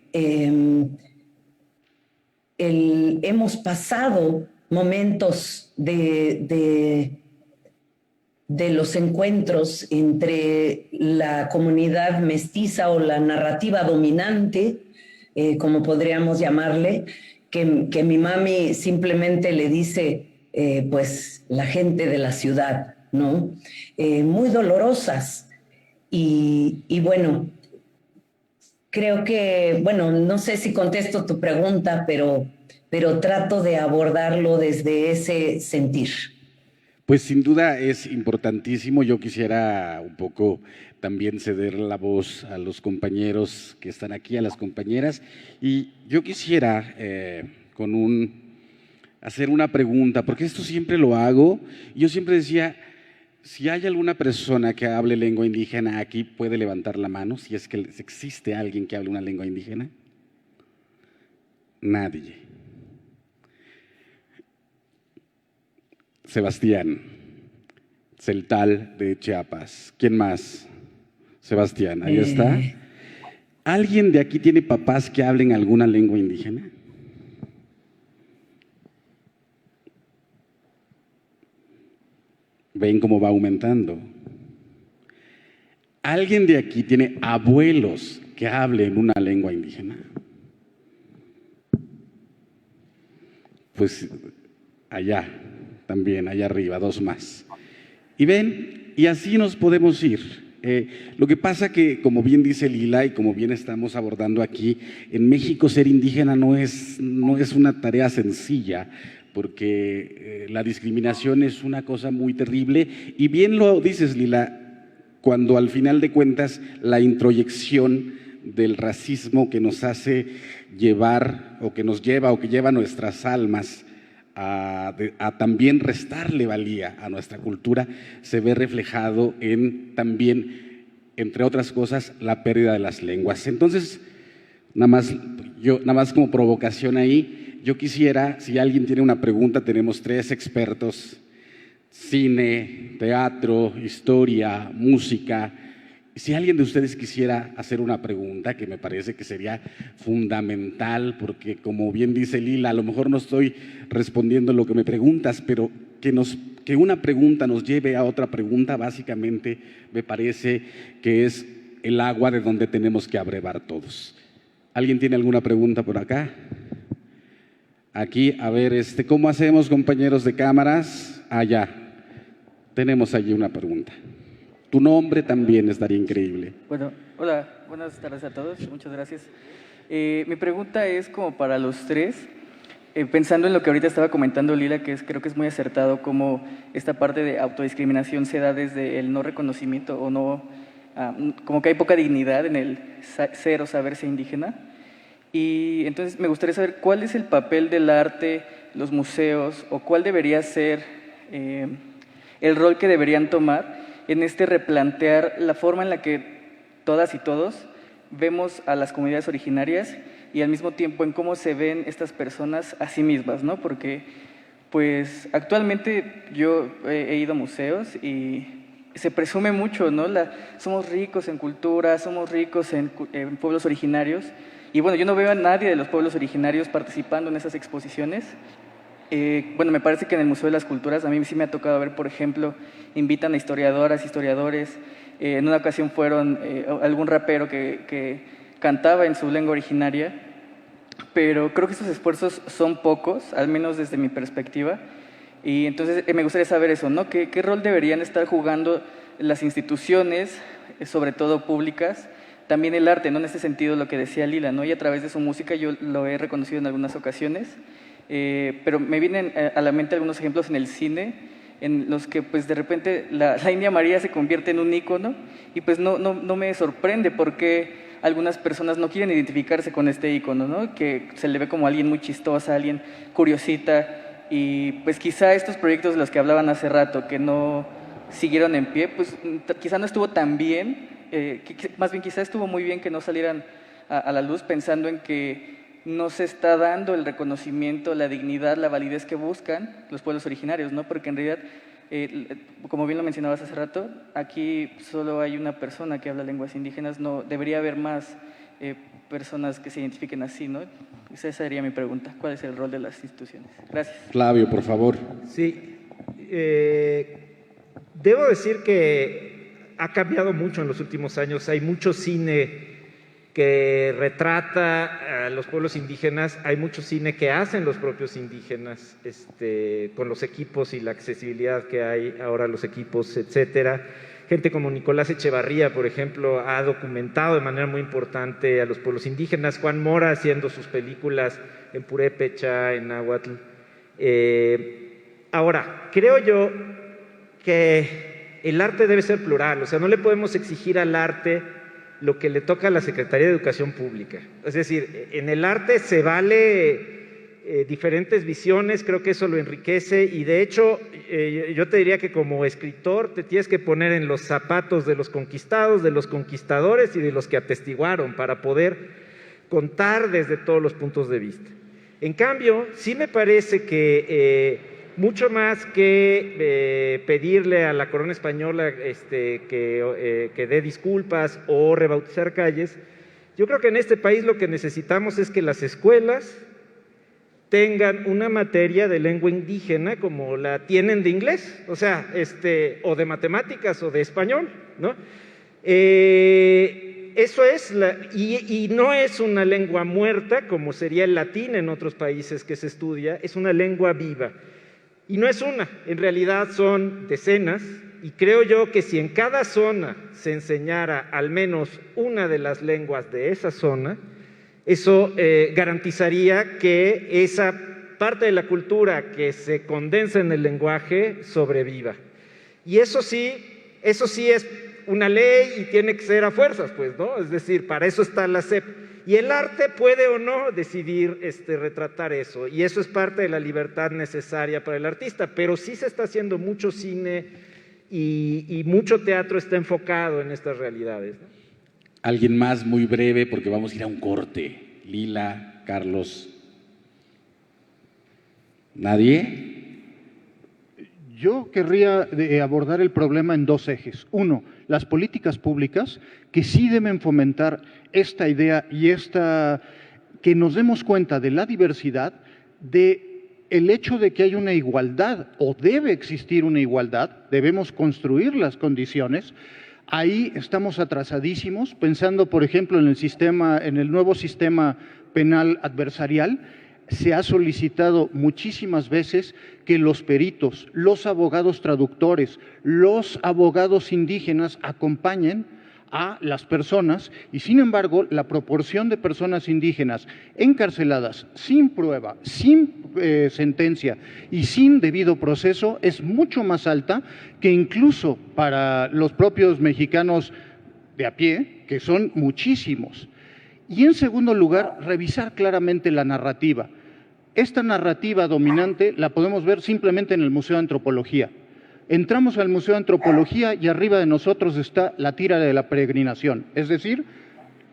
hemos pasado momentos de los encuentros entre la comunidad mestiza o la narrativa dominante, como podríamos llamarle, que mi mami simplemente le dice, pues, la gente de la ciudad, ¿no? Muy dolorosas. Y bueno, creo que, bueno, no sé si contesto tu pregunta, pero trato de abordarlo desde ese sentir.
Pues sin duda es importantísimo. Yo quisiera un poco también ceder la voz a los compañeros que están aquí, a las compañeras, y yo quisiera hacer una pregunta, porque esto siempre lo hago. Yo siempre decía, si hay alguna persona que hable lengua indígena aquí, puede levantar la mano, si es que existe alguien que hable una lengua indígena. Nadie. Sebastián, Celtal de Chiapas. ¿Quién más? Sebastián, ahí está. ¿Alguien de aquí tiene papás que hablen alguna lengua indígena? Ven cómo va aumentando. ¿Alguien de aquí tiene abuelos que hablen una lengua indígena? Pues allá, también, allá arriba, dos más. Y ven, y así nos podemos ir. Lo que pasa que, como bien dice Lila y como bien estamos abordando aquí, en México ser indígena no es una tarea sencilla, porque la discriminación es una cosa muy terrible, y bien lo dices, Lila, cuando al final de cuentas la introyección del racismo que nos hace llevar, o que nos lleva, o que lleva nuestras almas a también restarle valía a nuestra cultura, se ve reflejado en también, entre otras cosas, la pérdida de las lenguas. Entonces, nada más como provocación ahí, yo quisiera, si alguien tiene una pregunta, tenemos 3 expertos: cine, teatro, historia, música. Si alguien de ustedes quisiera hacer una pregunta, que me parece que sería fundamental, porque como bien dice Lila, a lo mejor no estoy respondiendo lo que me preguntas, pero que una pregunta nos lleve a otra pregunta, básicamente me parece que es el agua de donde tenemos que abrevar todos. ¿Alguien tiene alguna pregunta por acá? Aquí, a ver, ¿cómo hacemos, compañeros de cámaras? Allá, tenemos allí una pregunta. Tu nombre también estaría increíble.
Bueno, hola, buenas tardes a todos, muchas gracias. Mi pregunta es como para los 3, pensando en lo que ahorita estaba comentando Lila, que creo que es muy acertado, cómo esta parte de autodiscriminación se da desde el no reconocimiento o no, como que hay poca dignidad en el ser o saberse indígena. Y entonces me gustaría saber cuál es el papel del arte, los museos, o cuál debería ser el rol que deberían tomar en replantear la forma en la que todas y todos vemos a las comunidades originarias y al mismo tiempo en cómo se ven estas personas a sí mismas, ¿no? Porque pues actualmente yo he ido a museos y se presume mucho, ¿no? Somos ricos en cultura, somos ricos en pueblos originarios, y bueno, yo no veo a nadie de los pueblos originarios participando en esas exposiciones. Bueno, me parece que en el Museo de las Culturas a mí sí me ha tocado ver, por ejemplo, invitan a historiadoras, historiadores. En una ocasión fueron algún rapero que cantaba en su lengua originaria, pero creo que estos esfuerzos son pocos, al menos desde mi perspectiva. Y entonces me gustaría saber eso, ¿no? ¿Qué rol deberían estar jugando las instituciones, sobre todo públicas? También el arte, ¿no? En este sentido, lo que decía Lila, ¿no? Y a través de su música yo lo he reconocido en algunas ocasiones. Pero me vienen a la mente algunos ejemplos en el cine, en los que pues de repente la India María se convierte en un ícono, y pues no me sorprende porque algunas personas no quieren identificarse con este ícono, ¿no? Que se le ve como alguien muy chistosa, alguien curiosita, y pues quizá estos proyectos de los que hablaban hace rato, que no siguieron en pie, pues quizá no estuvo tan bien, más bien quizá estuvo muy bien que no salieran a la luz, pensando en que no se está dando el reconocimiento, la dignidad, la validez que buscan los pueblos originarios, ¿no? Porque en realidad como bien lo mencionabas hace rato, aquí solo hay una persona que habla lenguas indígenas, no debería haber más personas que se identifiquen así, ¿no? Esa sería mi pregunta. ¿Cuál es el rol de las instituciones? Gracias.
Flavio, por favor.
Sí. Debo decir que ha cambiado mucho en los últimos años. Hay mucho cine que retrata a los pueblos indígenas, hay mucho cine que hacen los propios indígenas, con los equipos y la accesibilidad que hay ahora a los equipos, etcétera. Gente como Nicolás Echevarría, por ejemplo, ha documentado de manera muy importante a los pueblos indígenas. Juan Mora haciendo sus películas en purépecha, en náhuatl. Ahora, creo yo que el arte debe ser plural, o sea, no le podemos exigir al arte lo que le toca a la Secretaría de Educación Pública. Es decir, en el arte se vale diferentes visiones, creo que eso lo enriquece y de hecho yo te diría que como escritor te tienes que poner en los zapatos de los conquistados, de los conquistadores y de los que atestiguaron para poder contar desde todos los puntos de vista. En cambio, sí me parece que mucho más que pedirle a la corona española que dé disculpas o rebautizar calles, yo creo que en este país lo que necesitamos es que las escuelas tengan una materia de lengua indígena como la tienen de inglés, o sea, o de matemáticas o de español, ¿no? Eso es, y no es una lengua muerta como sería el latín en otros países que se estudia, es una lengua viva. Y no es una, en realidad son decenas, y creo yo que si en cada zona se enseñara al menos una de las lenguas de esa zona, eso garantizaría que esa parte de la cultura que se condensa en el lenguaje sobreviva. Y eso sí es una ley y tiene que ser a fuerzas, pues, ¿no? Es decir, para eso está la SEP. Y el arte puede o no decidir retratar eso, y eso es parte de la libertad necesaria para el artista, pero sí se está haciendo mucho cine y mucho teatro está enfocado en estas realidades, ¿no?
Alguien más muy breve porque vamos a ir a un corte. Lila, Carlos. ¿Nadie?
Yo querría abordar el problema en dos ejes. Uno, las políticas públicas que sí deben fomentar esta idea y que nos demos cuenta de la diversidad, de el hecho de que hay una igualdad o debe existir una igualdad, debemos construir las condiciones. Ahí estamos atrasadísimos, pensando, por ejemplo, en el nuevo sistema penal adversarial. Se ha solicitado muchísimas veces que los peritos, los abogados traductores, los abogados indígenas acompañen a las personas y, sin embargo, la proporción de personas indígenas encarceladas sin prueba, sin sentencia y sin debido proceso es mucho más alta que incluso para los propios mexicanos de a pie, que son muchísimos. Y en segundo lugar, revisar claramente la narrativa. Esta narrativa dominante la podemos ver simplemente en el Museo de Antropología. Entramos al Museo de Antropología y arriba de nosotros está la tira de la peregrinación, es decir,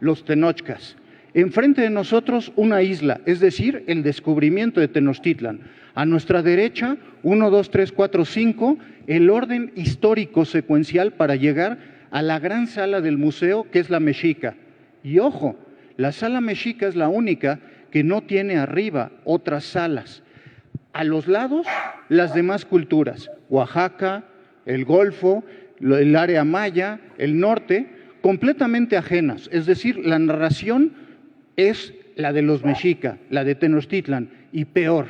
los tenochcas. Enfrente de nosotros una isla, es decir, el descubrimiento de Tenochtitlan. A nuestra derecha, 1, 2, 3, 4, 5, el orden histórico secuencial para llegar a la gran sala del museo, que es la mexica. Y ojo, la sala mexica es la única que no tiene arriba otras salas. A los lados, las demás culturas, Oaxaca, el Golfo, el área maya, el norte, completamente ajenas. Es decir, la narración es la de los mexica, la de Tenochtitlan, y peor,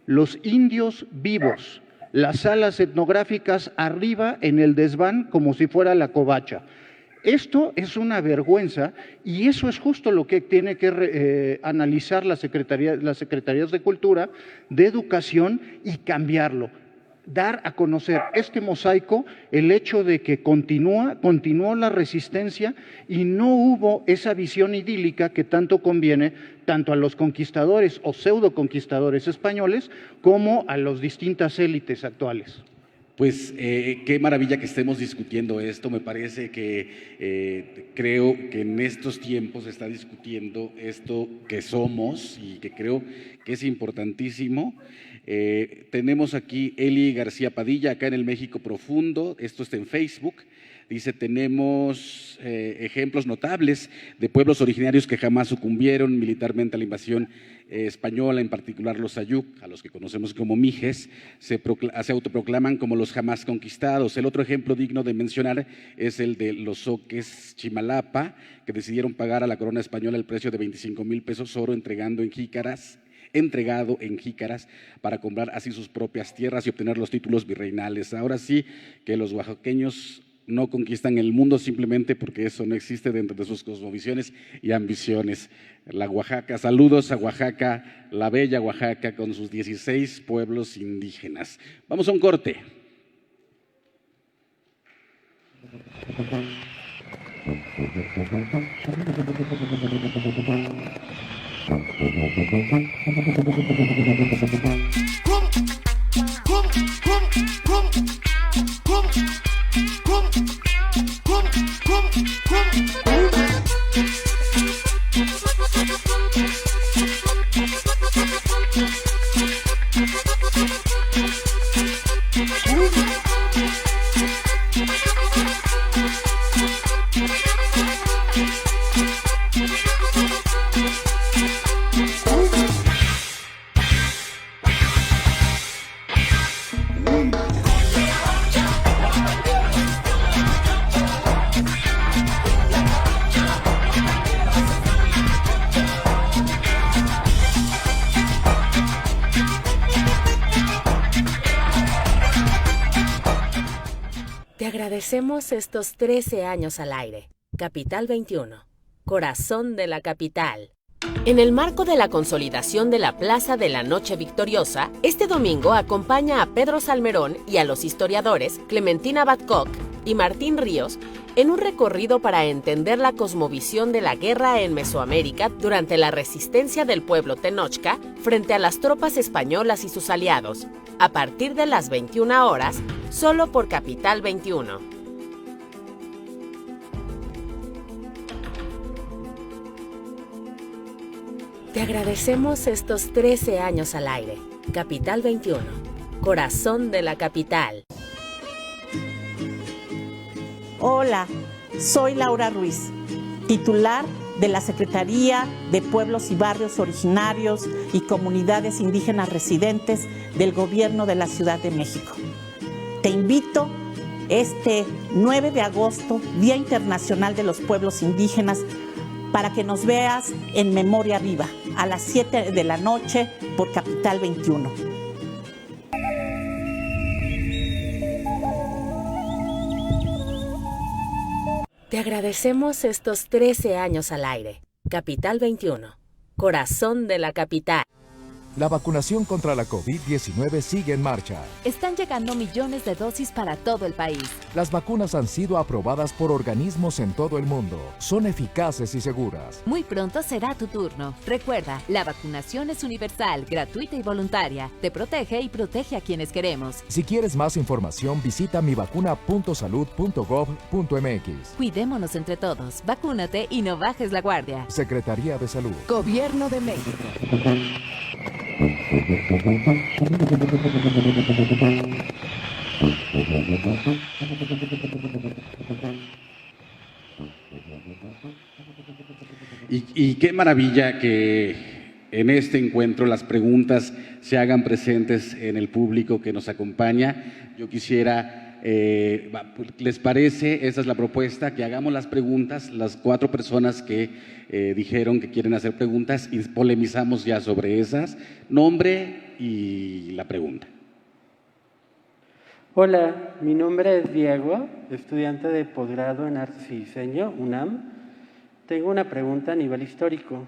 los indios vivos, las salas etnográficas arriba en el desván como si fuera la covacha. Esto es una vergüenza y eso es justo lo que tiene que analizar las secretarías de Cultura, de Educación y cambiarlo. Dar a conocer este mosaico, el hecho de que continuó la resistencia y no hubo esa visión idílica que tanto conviene tanto a los conquistadores o pseudo conquistadores españoles como a las distintas élites actuales.
Pues qué maravilla que estemos discutiendo esto. Me parece que creo que en estos tiempos se está discutiendo esto que somos y que creo que es importantísimo. Tenemos aquí Eli García Padilla, acá en el México Profundo, esto está en Facebook. Dice, tenemos ejemplos notables de pueblos originarios que jamás sucumbieron militarmente a la invasión española, en particular los Ayuk, a los que conocemos como mijes, se autoproclaman como los jamás conquistados. El otro ejemplo digno de mencionar es el de los zoques Chimalapa, que decidieron pagar a la corona española el precio de 25,000 pesos oro entregado en jícaras para comprar así sus propias tierras y obtener los títulos virreinales. Ahora sí que los oaxaqueños no conquistan el mundo simplemente porque eso no existe dentro de sus cosmovisiones y ambiciones. La Oaxaca, saludos a Oaxaca, la bella Oaxaca con sus 16 pueblos indígenas. Vamos a un corte.
Te agradecemos estos 13 años al aire. Capital 21, corazón de la capital. En el marco de la consolidación de la Plaza de la Noche Victoriosa, este domingo acompaña a Pedro Salmerón y a los historiadores Clementina Badcock y Martín Ríos en un recorrido para entender la cosmovisión de la guerra en Mesoamérica durante la resistencia del pueblo Tenochca frente a las tropas españolas y sus aliados, a partir de las 21 horas, solo por Capital 21. Te agradecemos estos 13 años al aire. Capital 21, corazón de la capital.
Hola, soy Laura Ruiz, titular de la Secretaría de Pueblos y Barrios Originarios y Comunidades Indígenas Residentes del Gobierno de la Ciudad de México. Te invito este 9 de agosto, Día Internacional de los Pueblos Indígenas, para que nos veas en Memoria Viva, a las 7 de la noche por Capital 21.
Te agradecemos estos 13 años al aire. Capital 21, corazón de la capital.
La vacunación contra la COVID-19 sigue en marcha.
Están llegando millones de dosis para todo el país.
Las vacunas han sido aprobadas por organismos en todo el mundo. Son eficaces y seguras.
Muy pronto será tu turno. Recuerda, la vacunación es universal, gratuita y voluntaria. Te protege y protege a quienes queremos.
Si quieres más información, visita mivacuna.salud.gov.mx.
Cuidémonos entre todos. Vacúnate y no bajes la guardia.
Secretaría de Salud.
Gobierno de México.
Y qué maravilla que en este encuentro las preguntas se hagan presentes en el público que nos acompaña. Yo quisiera, ¿les parece? Esa es la propuesta, que hagamos las preguntas, las 4 personas que dijeron que quieren hacer preguntas, y polemizamos ya sobre esas, nombre y la pregunta.
Hola, mi nombre es Diego, estudiante de posgrado en Artes y Diseño, UNAM. Tengo una pregunta a nivel histórico.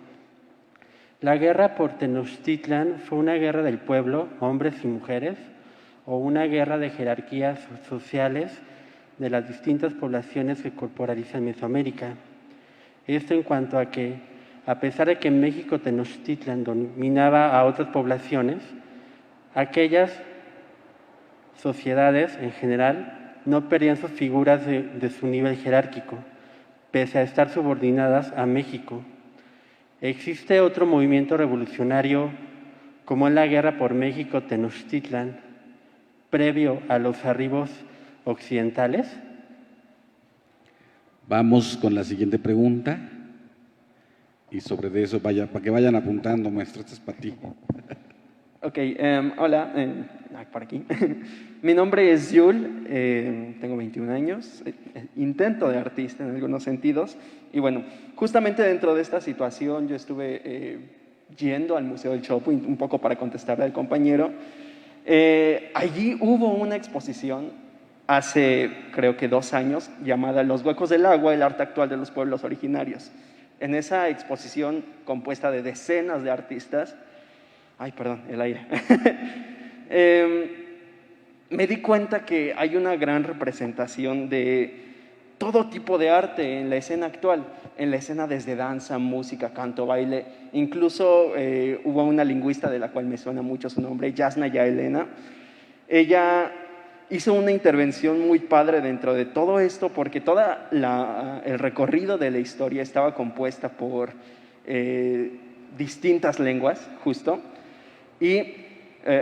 ¿La guerra por Tenochtitlan fue una guerra del pueblo, hombres y mujeres, o una guerra de jerarquías sociales de las distintas poblaciones que corporalizan Mesoamérica? Esto en cuanto a que, a pesar de que en México Tenochtitlan dominaba a otras poblaciones, aquellas sociedades en general no perdían sus figuras de su nivel jerárquico, pese a estar subordinadas a México. ¿Existe otro movimiento revolucionario como en la guerra por México Tenochtitlan, previo a los arribos occidentales?
Vamos con la siguiente pregunta. Y sobre eso, para que vayan apuntando, maestro, esto es para ti.
Ok, hola, por aquí. Mi nombre es Yul, tengo 21 años, intento de artista en algunos sentidos. Y bueno, justamente dentro de esta situación yo estuve yendo al Museo del Chopo, un poco para contestarle al compañero. Allí hubo una exposición hace creo que 2 años llamada Los huecos del agua, el arte actual de los pueblos originarios. En esa exposición compuesta de decenas de artistas, me di cuenta que hay una gran representación de todo tipo de arte en la escena actual, en la escena desde danza, música, canto, baile. Incluso hubo una lingüista de la cual me suena mucho su nombre, Yasna Yaelena. Ella hizo una intervención muy padre dentro de todo esto porque todo el recorrido de la historia estaba compuesta por distintas lenguas, justo, y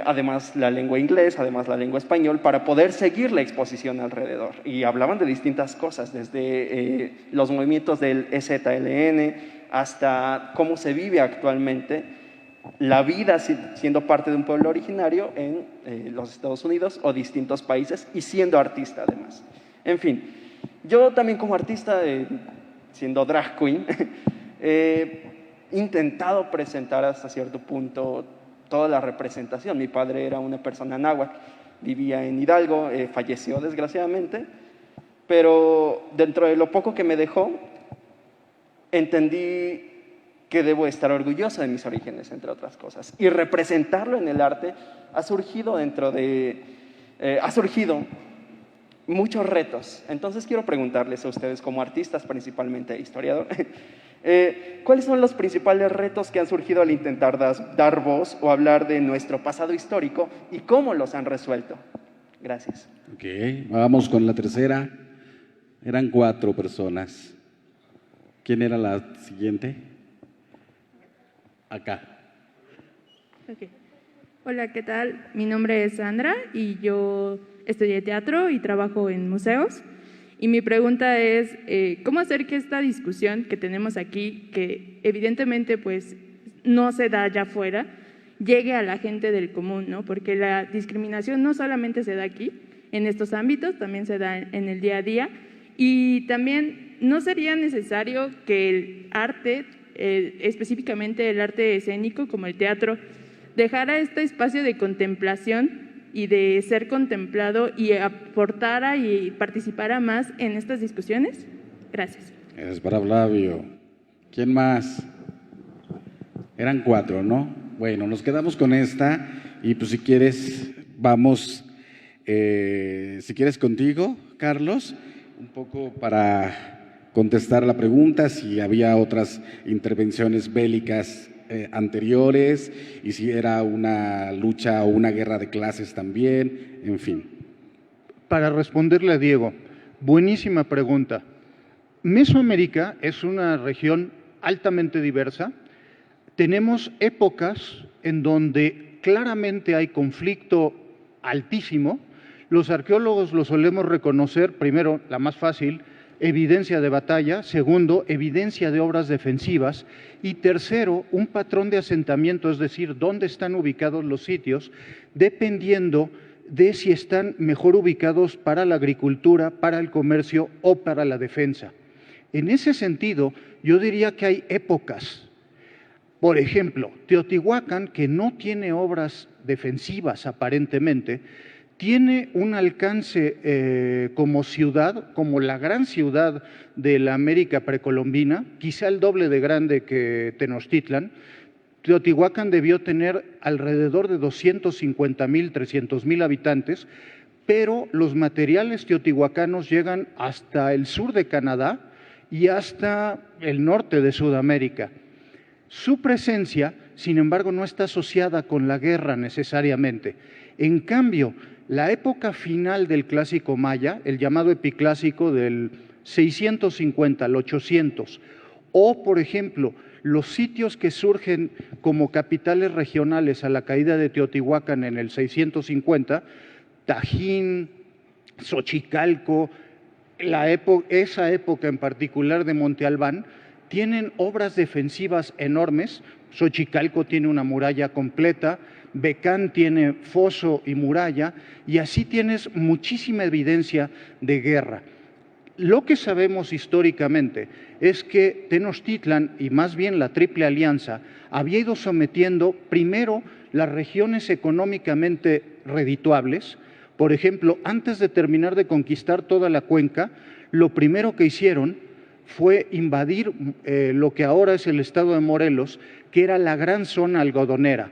además la lengua inglés, además la lengua español, para poder seguir la exposición alrededor. Y hablaban de distintas cosas, desde los movimientos del EZLN hasta cómo se vive actualmente la vida siendo parte de un pueblo originario en los Estados Unidos o distintos países y siendo artista además. En fin, yo también como artista, siendo drag queen, he intentado presentar hasta cierto punto toda la representación. Mi padre era una persona náhuatl, vivía en Hidalgo, falleció desgraciadamente, pero dentro de lo poco que me dejó, entendí que debo estar orgulloso de mis orígenes, entre otras cosas. Y representarlo en el arte ha surgido muchos retos. Entonces quiero preguntarles a ustedes como artistas, principalmente historiador, ¿cuáles son los principales retos que han surgido al intentar dar voz o hablar de nuestro pasado histórico y cómo los han resuelto? Gracias.
Ok, vamos con la tercera. Eran 4 personas. ¿Quién era la siguiente? Acá.
Okay. Hola, ¿qué tal? Mi nombre es Sandra y yo estudié teatro y trabajo en museos. Y mi pregunta es, ¿cómo hacer que esta discusión que tenemos aquí, que evidentemente pues no se da allá afuera, llegue a la gente del común, ¿no? Porque la discriminación no solamente se da aquí, en estos ámbitos, también se da en el día a día. Y también, ¿no sería necesario que el arte, específicamente el arte escénico como el teatro, dejara este espacio de contemplación y de ser contemplado y aportara y participara más en estas discusiones? Gracias.
Es para Flavio. ¿Quién más? Eran 4, ¿no? Bueno, nos quedamos con esta y pues si quieres, vamos, si quieres contigo, Carlos, un poco para contestar la pregunta, si había otras intervenciones bélicas anteriores y si era una lucha o una guerra de clases también, en fin.
Para responderle a Diego, buenísima pregunta. Mesoamérica es una región altamente diversa. Tenemos épocas en donde claramente hay conflicto altísimo. Los arqueólogos lo solemos reconocer, primero, la más fácil, evidencia de batalla, segundo, evidencia de obras defensivas y tercero, un patrón de asentamiento, es decir, dónde están ubicados los sitios, dependiendo de si están mejor ubicados para la agricultura, para el comercio o para la defensa. En ese sentido, yo diría que hay épocas. Por ejemplo, Teotihuacán, que no tiene obras defensivas aparentemente, tiene un alcance como ciudad, como la gran ciudad de la América precolombina, quizá el doble de grande que Tenochtitlan. Teotihuacán debió tener alrededor de 250,000, 300,000 habitantes, pero los materiales teotihuacanos llegan hasta el sur de Canadá y hasta el norte de Sudamérica. Su presencia, sin embargo, no está asociada con la guerra necesariamente. En cambio, la época final del clásico maya, el llamado epiclásico del 650 al 800, o, por ejemplo, los sitios que surgen como capitales regionales a la caída de Teotihuacán en el 650, Tajín, Xochicalco, esa época en particular de Monte Albán, tienen obras defensivas enormes. Xochicalco tiene una muralla completa, Becán tiene foso y muralla, y así tienes muchísima evidencia de guerra. Lo que sabemos históricamente es que Tenochtitlan, y más bien la Triple Alianza, había ido sometiendo primero las regiones económicamente redituables. Por ejemplo, antes de terminar de conquistar toda la cuenca, lo primero que hicieron fue invadir lo que ahora es el estado de Morelos, que era la gran zona algodonera.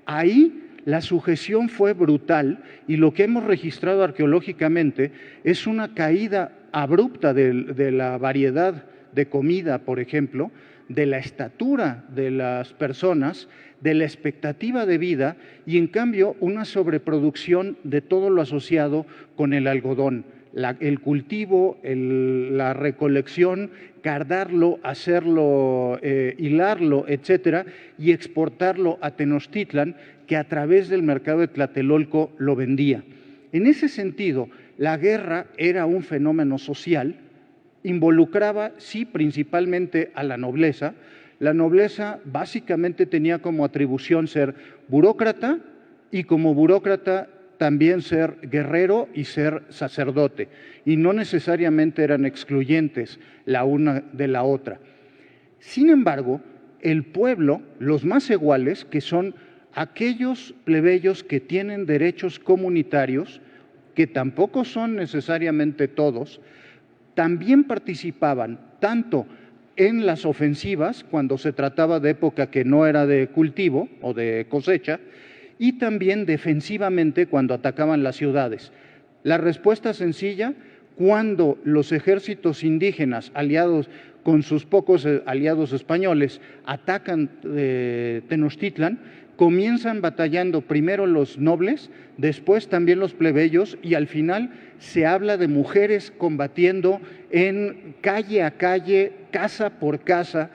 Ahí la sujeción fue brutal y lo que hemos registrado arqueológicamente es una caída abrupta de la variedad de comida, por ejemplo, de la estatura de las personas, de la expectativa de vida y, en cambio, una sobreproducción de todo lo asociado con el algodón. El cultivo, la recolección, cardarlo, hacerlo, hilarlo, etcétera, y exportarlo a Tenochtitlan, que a través del mercado de Tlatelolco lo vendía. En ese sentido, la guerra era un fenómeno social, involucraba, sí, principalmente a la nobleza. La nobleza básicamente tenía como atribución ser burócrata y como burócrata también ser guerrero y ser sacerdote, y no necesariamente eran excluyentes la una de la otra. Sin embargo, el pueblo, los más iguales, que son aquellos plebeyos que tienen derechos comunitarios, que tampoco son necesariamente todos, también participaban tanto en las ofensivas, cuando se trataba de época que no era de cultivo o de cosecha, y también defensivamente cuando atacaban las ciudades. La respuesta sencilla, cuando los ejércitos indígenas aliados con sus pocos aliados españoles atacan Tenochtitlan, comienzan batallando primero los nobles, después también los plebeyos, y al final se habla de mujeres combatiendo en calle a calle, casa por casa,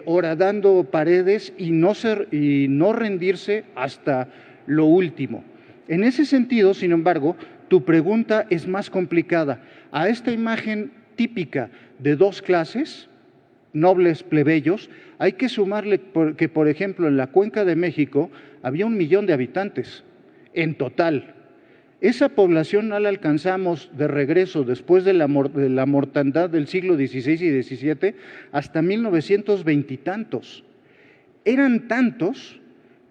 horadando paredes y no rendirse hasta lo último. En ese sentido, sin embargo, tu pregunta es más complicada. A esta imagen típica de dos clases, nobles, plebeyos, hay que sumarle que, por ejemplo, en la Cuenca de México había 1 millón de habitantes en total. Esa población no la alcanzamos de regreso después de la mortandad del siglo XVI y XVII hasta 1920 y tantos. Eran tantos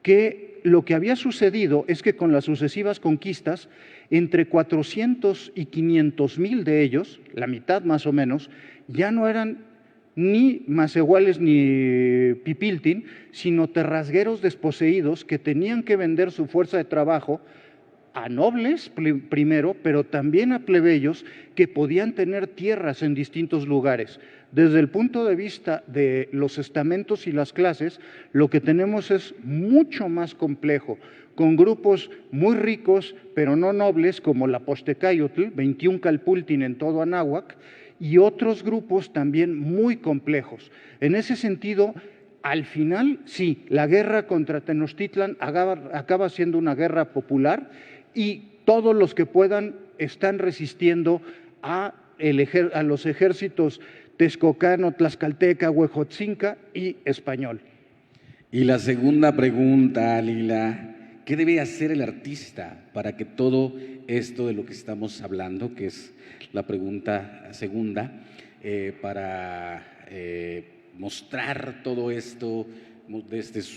que lo que había sucedido es que con las sucesivas conquistas, entre 400 y 500,000 de ellos, la mitad más o menos, ya no eran ni macehuales ni pipiltin, sino terrasgueros desposeídos que tenían que vender su fuerza de trabajo a nobles primero, pero también a plebeyos que podían tener tierras en distintos lugares. Desde el punto de vista de los estamentos y las clases, lo que tenemos es mucho más complejo, con grupos muy ricos, pero no nobles, como la Postecayotl, 21 calpultin en todo Anáhuac, y otros grupos también muy complejos. En ese sentido, al final, sí, la guerra contra Tenochtitlan acaba siendo una guerra popular y todos los que puedan están resistiendo a los ejércitos texcocano, tlaxcalteca, huejotzinca y español.
Y la segunda pregunta, Lila, ¿qué debe hacer el artista para que todo esto de lo que estamos hablando, que es la pregunta segunda, para mostrar todo esto,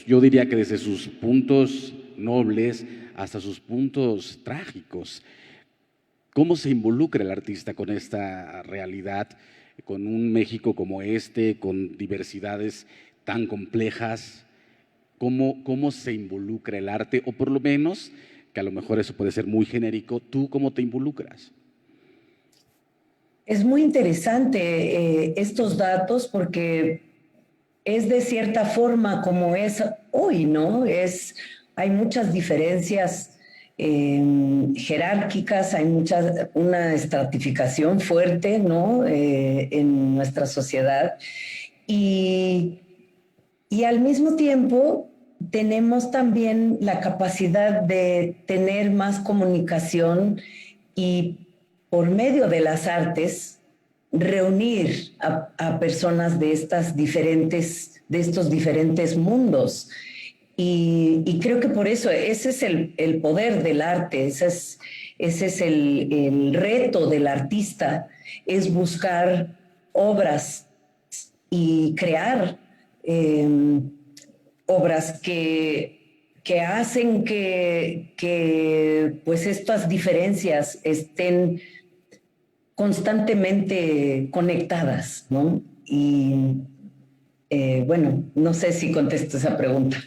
yo diría que desde sus puntos nobles hasta sus puntos trágicos? ¿Cómo se involucra el artista con esta realidad, con un México como este, con diversidades tan complejas? ¿Cómo se involucra el arte? O por lo menos, que a lo mejor eso puede ser muy genérico, ¿tú cómo te involucras?
Es muy interesante estos datos porque es de cierta forma como es hoy, ¿no? Hay muchas diferencias jerárquicas, hay una estratificación fuerte, ¿no? En nuestra sociedad. Y al mismo tiempo tenemos también la capacidad de tener más comunicación y por medio de las artes reunir a personas de estos diferentes mundos. Y creo que por eso ese es el poder del arte, ese es el reto del artista, es buscar obras y crear obras que hacen que pues estas diferencias estén constantemente conectadas, ¿no? Y bueno, no sé si contesto esa pregunta.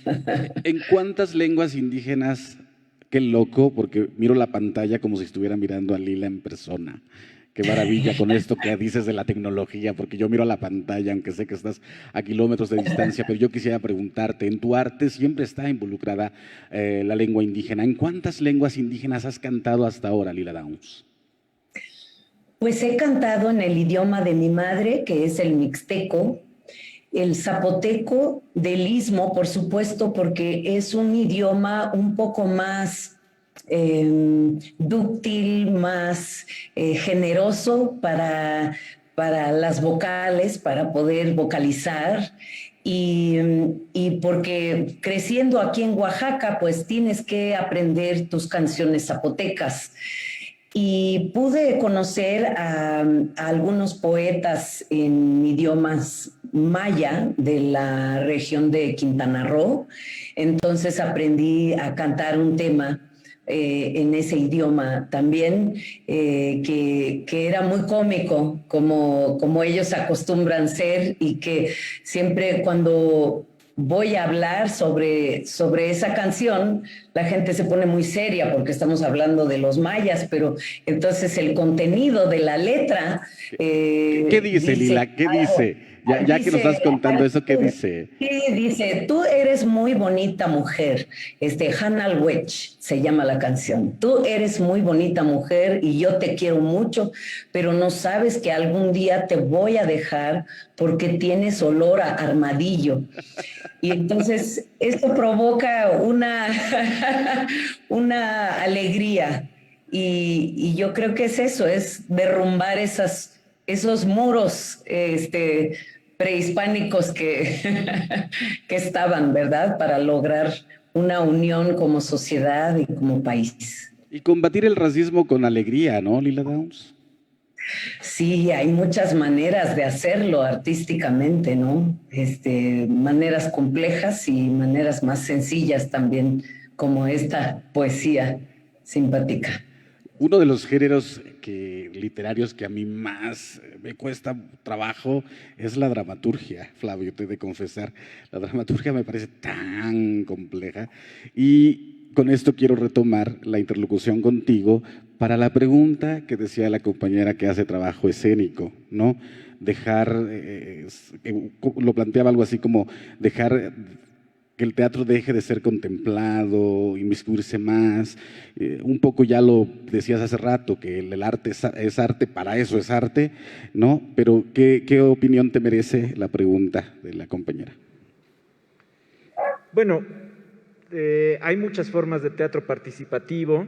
¿En cuántas lenguas indígenas? Qué loco, porque miro la pantalla como si estuviera mirando a Lila en persona. Qué maravilla con esto que dices de la tecnología, porque yo miro a la pantalla, aunque sé que estás a kilómetros de distancia, pero yo quisiera preguntarte, en tu arte siempre está involucrada la lengua indígena. ¿En cuántas lenguas indígenas has cantado hasta ahora, Lila Downs?
Pues he cantado en el idioma de mi madre, que es el mixteco, el zapoteco del Istmo, por supuesto, porque es un idioma un poco más dúctil, más generoso para las vocales, para poder vocalizar. Y porque creciendo aquí en Oaxaca, pues tienes que aprender tus canciones zapotecas. Y pude conocer a algunos poetas en idiomas maya de la región de Quintana Roo. Entonces aprendí a cantar un tema en ese idioma también, que era muy cómico, como ellos acostumbran ser, y que siempre cuando voy a hablar sobre esa canción, la gente se pone muy seria porque estamos hablando de los mayas, pero entonces el contenido de la letra...
¿Qué dice, Lila? ¿Qué dice? Ya que nos estás contando eso, ¿qué dice?
Sí, dice, tú eres muy bonita mujer. Hanal Wech se llama la canción. Tú eres muy bonita mujer y yo te quiero mucho, pero no sabes que algún día te voy a dejar porque tienes olor a armadillo. Y entonces esto provoca una alegría. Y yo creo que es eso, es derrumbar esos muros prehispánicos que estaban, ¿verdad? Para lograr una unión como sociedad y como país.
Y combatir el racismo con alegría, ¿no, Lila Downs?
Sí, hay muchas maneras de hacerlo artísticamente, ¿no? Maneras complejas y maneras más sencillas también, como esta poesía simpática.
Uno de los géneros literarios que a mí más me cuesta trabajo es la dramaturgia, Flavio, te he de confesar. La dramaturgia me parece tan compleja y con esto quiero retomar la interlocución contigo para la pregunta que decía la compañera que hace trabajo escénico, ¿no? Lo planteaba algo así como dejar que el teatro deje de ser contemplado, inmiscuirse más. Un poco ya lo decías hace rato, que el arte es arte, para eso es arte, ¿no? Pero ¿qué opinión te merece la pregunta de la compañera?
Bueno, hay muchas formas de teatro participativo.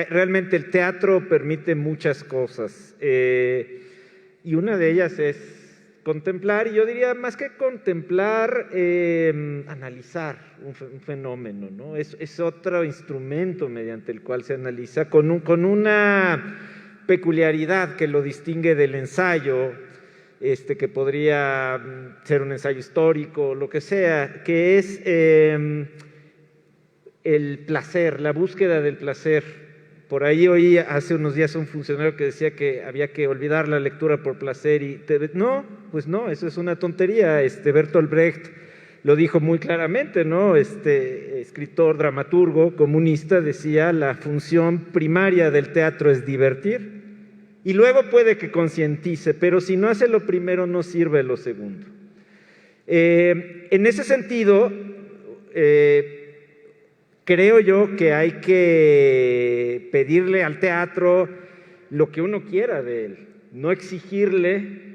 Realmente el teatro permite muchas cosas y una de ellas es contemplar, y yo diría más que contemplar, analizar un fenómeno, ¿no? Es otro instrumento mediante el cual se analiza con una peculiaridad que lo distingue del ensayo, que podría ser un ensayo histórico, lo que sea, que es el placer, la búsqueda del placer. Por ahí oí hace unos días a un funcionario que decía que había que olvidar la lectura por placer no, pues no, eso es una tontería. Bertolt Brecht lo dijo muy claramente, ¿no? Escritor, dramaturgo, comunista, decía: la función primaria del teatro es divertir y luego puede que concientice, pero si no hace lo primero no sirve lo segundo. En ese sentido, creo yo que hay que pedirle al teatro lo que uno quiera de él, no exigirle.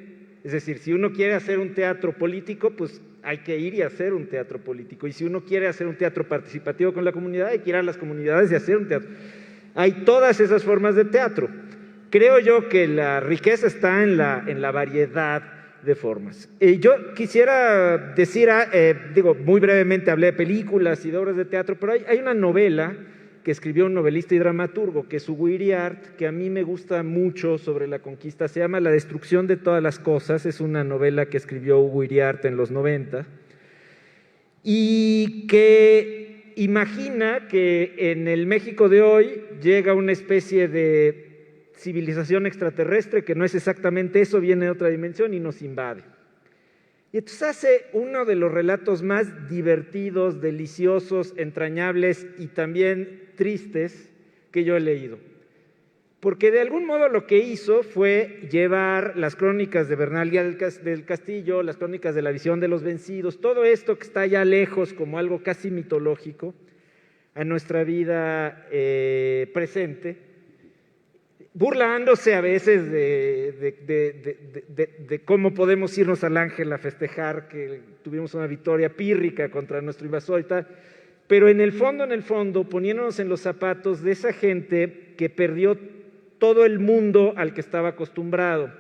Es decir, si uno quiere hacer un teatro político, pues hay que ir y hacer un teatro político. Y si uno quiere hacer un teatro participativo con la comunidad, hay que ir a las comunidades y hacer un teatro. Hay todas esas formas de teatro. Creo yo que la riqueza está en la variedad de formas. Yo quisiera decir, muy brevemente hablé de películas y de obras de teatro, pero hay una novela que escribió un novelista y dramaturgo, que es Hugo Iriart, que a mí me gusta mucho sobre la conquista. Se llama La destrucción de todas las cosas. Es una novela que escribió Hugo Iriart en los 90 y que imagina que en el México de hoy llega una especie de civilización extraterrestre que no es exactamente eso, viene de otra dimensión y nos invade. Y entonces hace uno de los relatos más divertidos, deliciosos, entrañables y también tristes que yo he leído. Porque de algún modo lo que hizo fue llevar las crónicas de Bernal Díaz del Castillo, las crónicas de la visión de los vencidos, todo esto que está ya lejos como algo casi mitológico, a nuestra vida presente, burlándose a veces de cómo podemos irnos al Ángel a festejar que tuvimos una victoria pírrica contra nuestro invasor y tal, pero en el fondo, poniéndonos en los zapatos de esa gente que perdió todo el mundo al que estaba acostumbrado.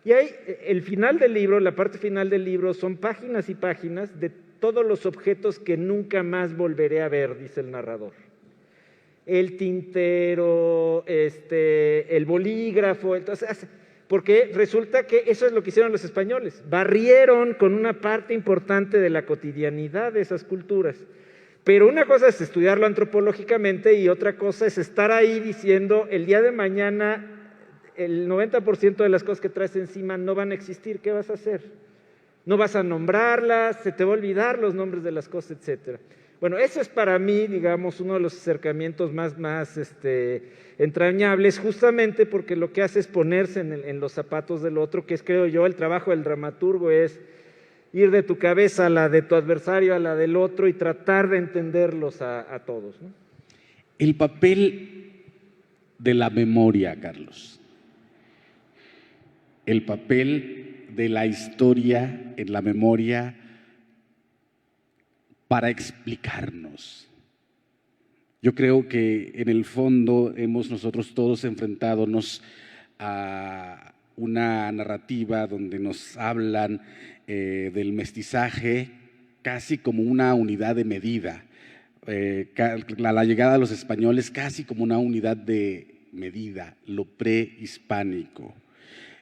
Y ahí, el final del libro, la parte final del libro, son páginas y páginas de todos los objetos que nunca más volveré a ver, dice el narrador. El tintero, el bolígrafo, entonces, porque resulta que eso es lo que hicieron los españoles, barrieron con una parte importante de la cotidianidad de esas culturas. Pero una cosa es estudiarlo antropológicamente y otra cosa es estar ahí diciendo el día de mañana el 90% de las cosas que traes encima no van a existir, ¿qué vas a hacer? No vas a nombrarlas, se te va a olvidar los nombres de las cosas, etcétera. Bueno, eso es para mí, digamos, uno de los acercamientos más entrañables, justamente porque lo que hace es ponerse en los zapatos del otro, que es, creo yo, el trabajo del dramaturgo es ir de tu cabeza a la de tu adversario, a la del otro y tratar de entenderlos a todos, ¿no?
El papel de la memoria, Carlos. El papel de la historia en la memoria para explicarnos. Yo creo que en el fondo hemos nosotros todos enfrentadonos a una narrativa donde nos hablan del mestizaje casi como una unidad de medida, la llegada de los españoles casi como una unidad de medida, lo prehispánico.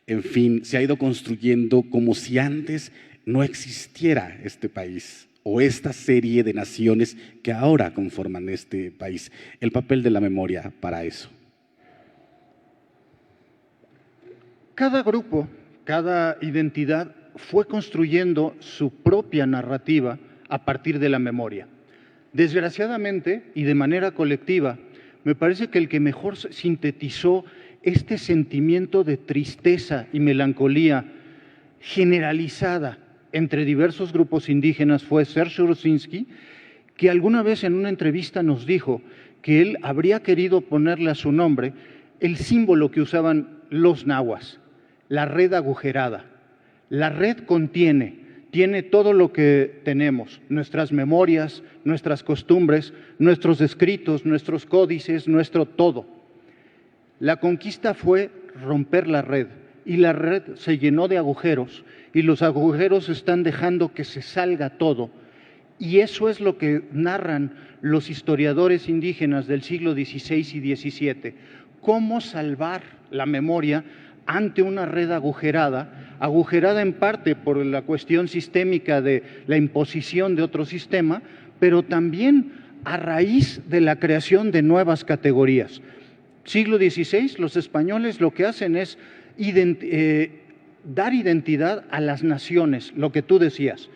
En fin, se ha ido construyendo como si antes no existiera este país o esta serie de naciones que ahora conforman este país. El papel de la memoria para eso.
Cada grupo, cada identidad fue construyendo su propia narrativa a partir de la memoria. Desgraciadamente y de manera colectiva, me parece que el que mejor sintetizó este sentimiento de tristeza y melancolía generalizada entre diversos grupos indígenas fue Serge Ursinski, que alguna vez en una entrevista nos dijo que él habría querido ponerle a su nombre el símbolo que usaban los nahuas, la red agujerada. La red tiene todo lo que tenemos, nuestras memorias, nuestras costumbres, nuestros escritos, nuestros códices, nuestro todo. La conquista fue romper la red y la red se llenó de agujeros y los agujeros están dejando que se salga todo. Y eso es lo que narran los historiadores indígenas del siglo XVI y XVII. Cómo salvar la memoria ante una red agujerada en parte por la cuestión sistémica de la imposición de otro sistema, pero también a raíz de la creación de nuevas categorías. Siglo XVI, los españoles lo que hacen es dar identidad a las naciones, lo que tú decías.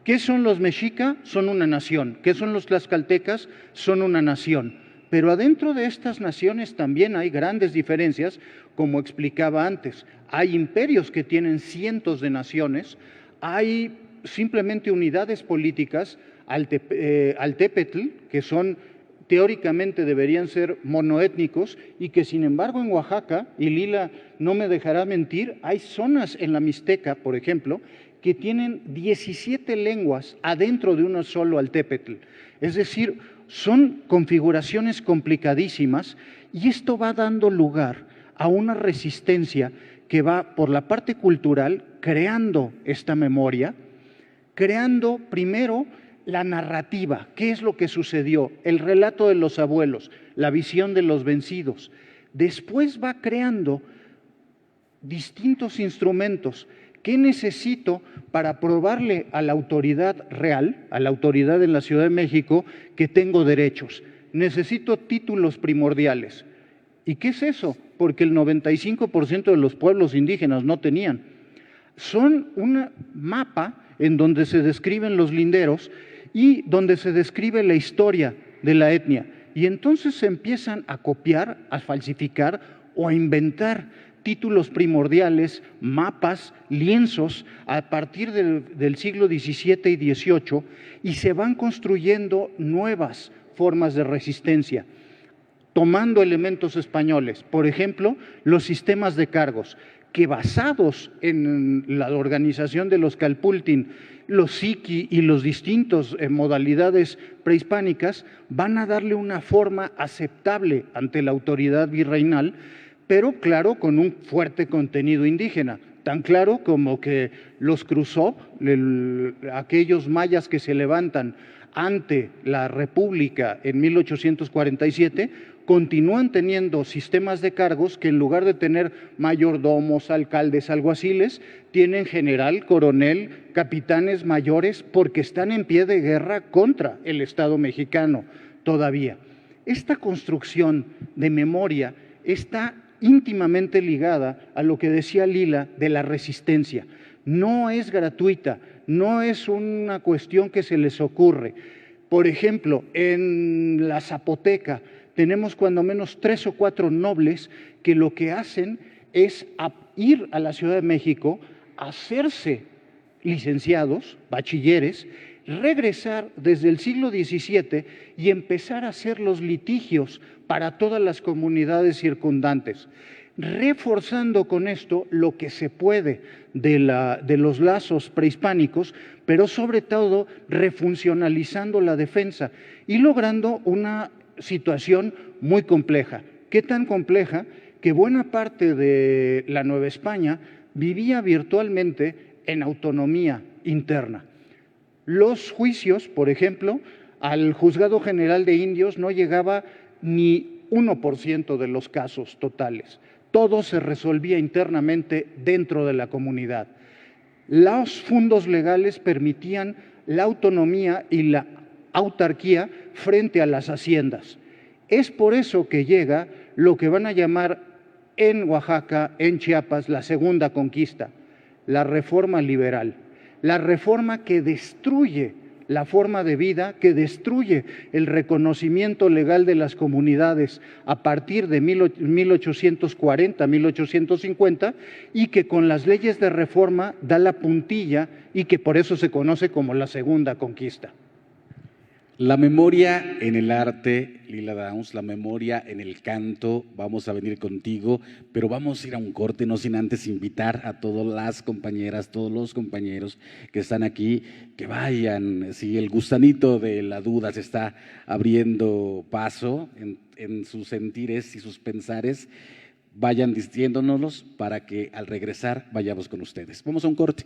¿Qué son los mexica? Son una nación. ¿Qué son los tlaxcaltecas? Son una nación. Pero adentro de estas naciones también hay grandes diferencias, como explicaba antes. Hay imperios que tienen cientos de naciones, hay simplemente unidades políticas, altépetl, que son teóricamente deberían ser monoétnicos y que sin embargo en Oaxaca, y Lila no me dejará mentir, hay zonas en la Mixteca, por ejemplo, que tienen 17 lenguas adentro de uno solo altépetl. Es decir, son configuraciones complicadísimas y esto va dando lugar a una resistencia que va por la parte cultural creando esta memoria, creando primero la narrativa, qué es lo que sucedió, el relato de los abuelos, la visión de los vencidos. Después va creando distintos instrumentos. ¿Qué necesito para probarle a la autoridad real, a la autoridad en la Ciudad de México, que tengo derechos? Necesito títulos primordiales. ¿Y qué es eso? Porque el 95% de los pueblos indígenas no tenían. Son un mapa en donde se describen los linderos y donde se describe la historia de la etnia. Y entonces se empiezan a copiar, a falsificar o a inventar títulos primordiales, mapas, lienzos a partir del siglo XVII y XVIII y se van construyendo nuevas formas de resistencia, tomando elementos españoles, por ejemplo, los sistemas de cargos, que basados en la organización de los Calpultin, los Siqui y los distintos modalidades prehispánicas van a darle una forma aceptable ante la autoridad virreinal, pero claro, con un fuerte contenido indígena, tan claro como que los Krusov, aquellos mayas que se levantan ante la República en 1847, continúan teniendo sistemas de cargos que en lugar de tener mayordomos, alcaldes, alguaciles, tienen general, coronel, capitanes mayores, porque están en pie de guerra contra el Estado mexicano todavía. Esta construcción de memoria está íntimamente ligada a lo que decía Lila de la resistencia. No es gratuita, no es una cuestión que se les ocurre. Por ejemplo, en la Zapoteca tenemos cuando menos 3 o 4 nobles que lo que hacen es ir a la Ciudad de México, hacerse licenciados, bachilleres, regresar desde el siglo XVII y empezar a hacer los litigios para todas las comunidades circundantes, reforzando con esto lo que se puede de los lazos prehispánicos, pero sobre todo refuncionalizando la defensa y logrando una situación muy compleja. ¿Qué tan compleja? Que buena parte de la Nueva España vivía virtualmente en autonomía interna. Los juicios, por ejemplo, al Juzgado General de Indios no llegaba ni 1% de los casos totales. Todo se resolvía internamente dentro de la comunidad. Los fondos legales permitían la autonomía y la autarquía frente a las haciendas. Es por eso que llega lo que van a llamar en Oaxaca, en Chiapas, la segunda conquista, la reforma liberal, la reforma que destruye la forma de vida, que destruye el reconocimiento legal de las comunidades a partir de 1840, 1850, y que con las leyes de reforma da la puntilla y que por eso se conoce como la segunda conquista.
La memoria en el arte, Lila Downs, la memoria en el canto, vamos a venir contigo, pero vamos a ir a un corte, no sin antes invitar a todas las compañeras, todos los compañeros que están aquí, que vayan, si el gusanito de la duda se está abriendo paso en sus sentires y sus pensares, vayan diciéndonoslos para que al regresar vayamos con ustedes. Vamos a un corte.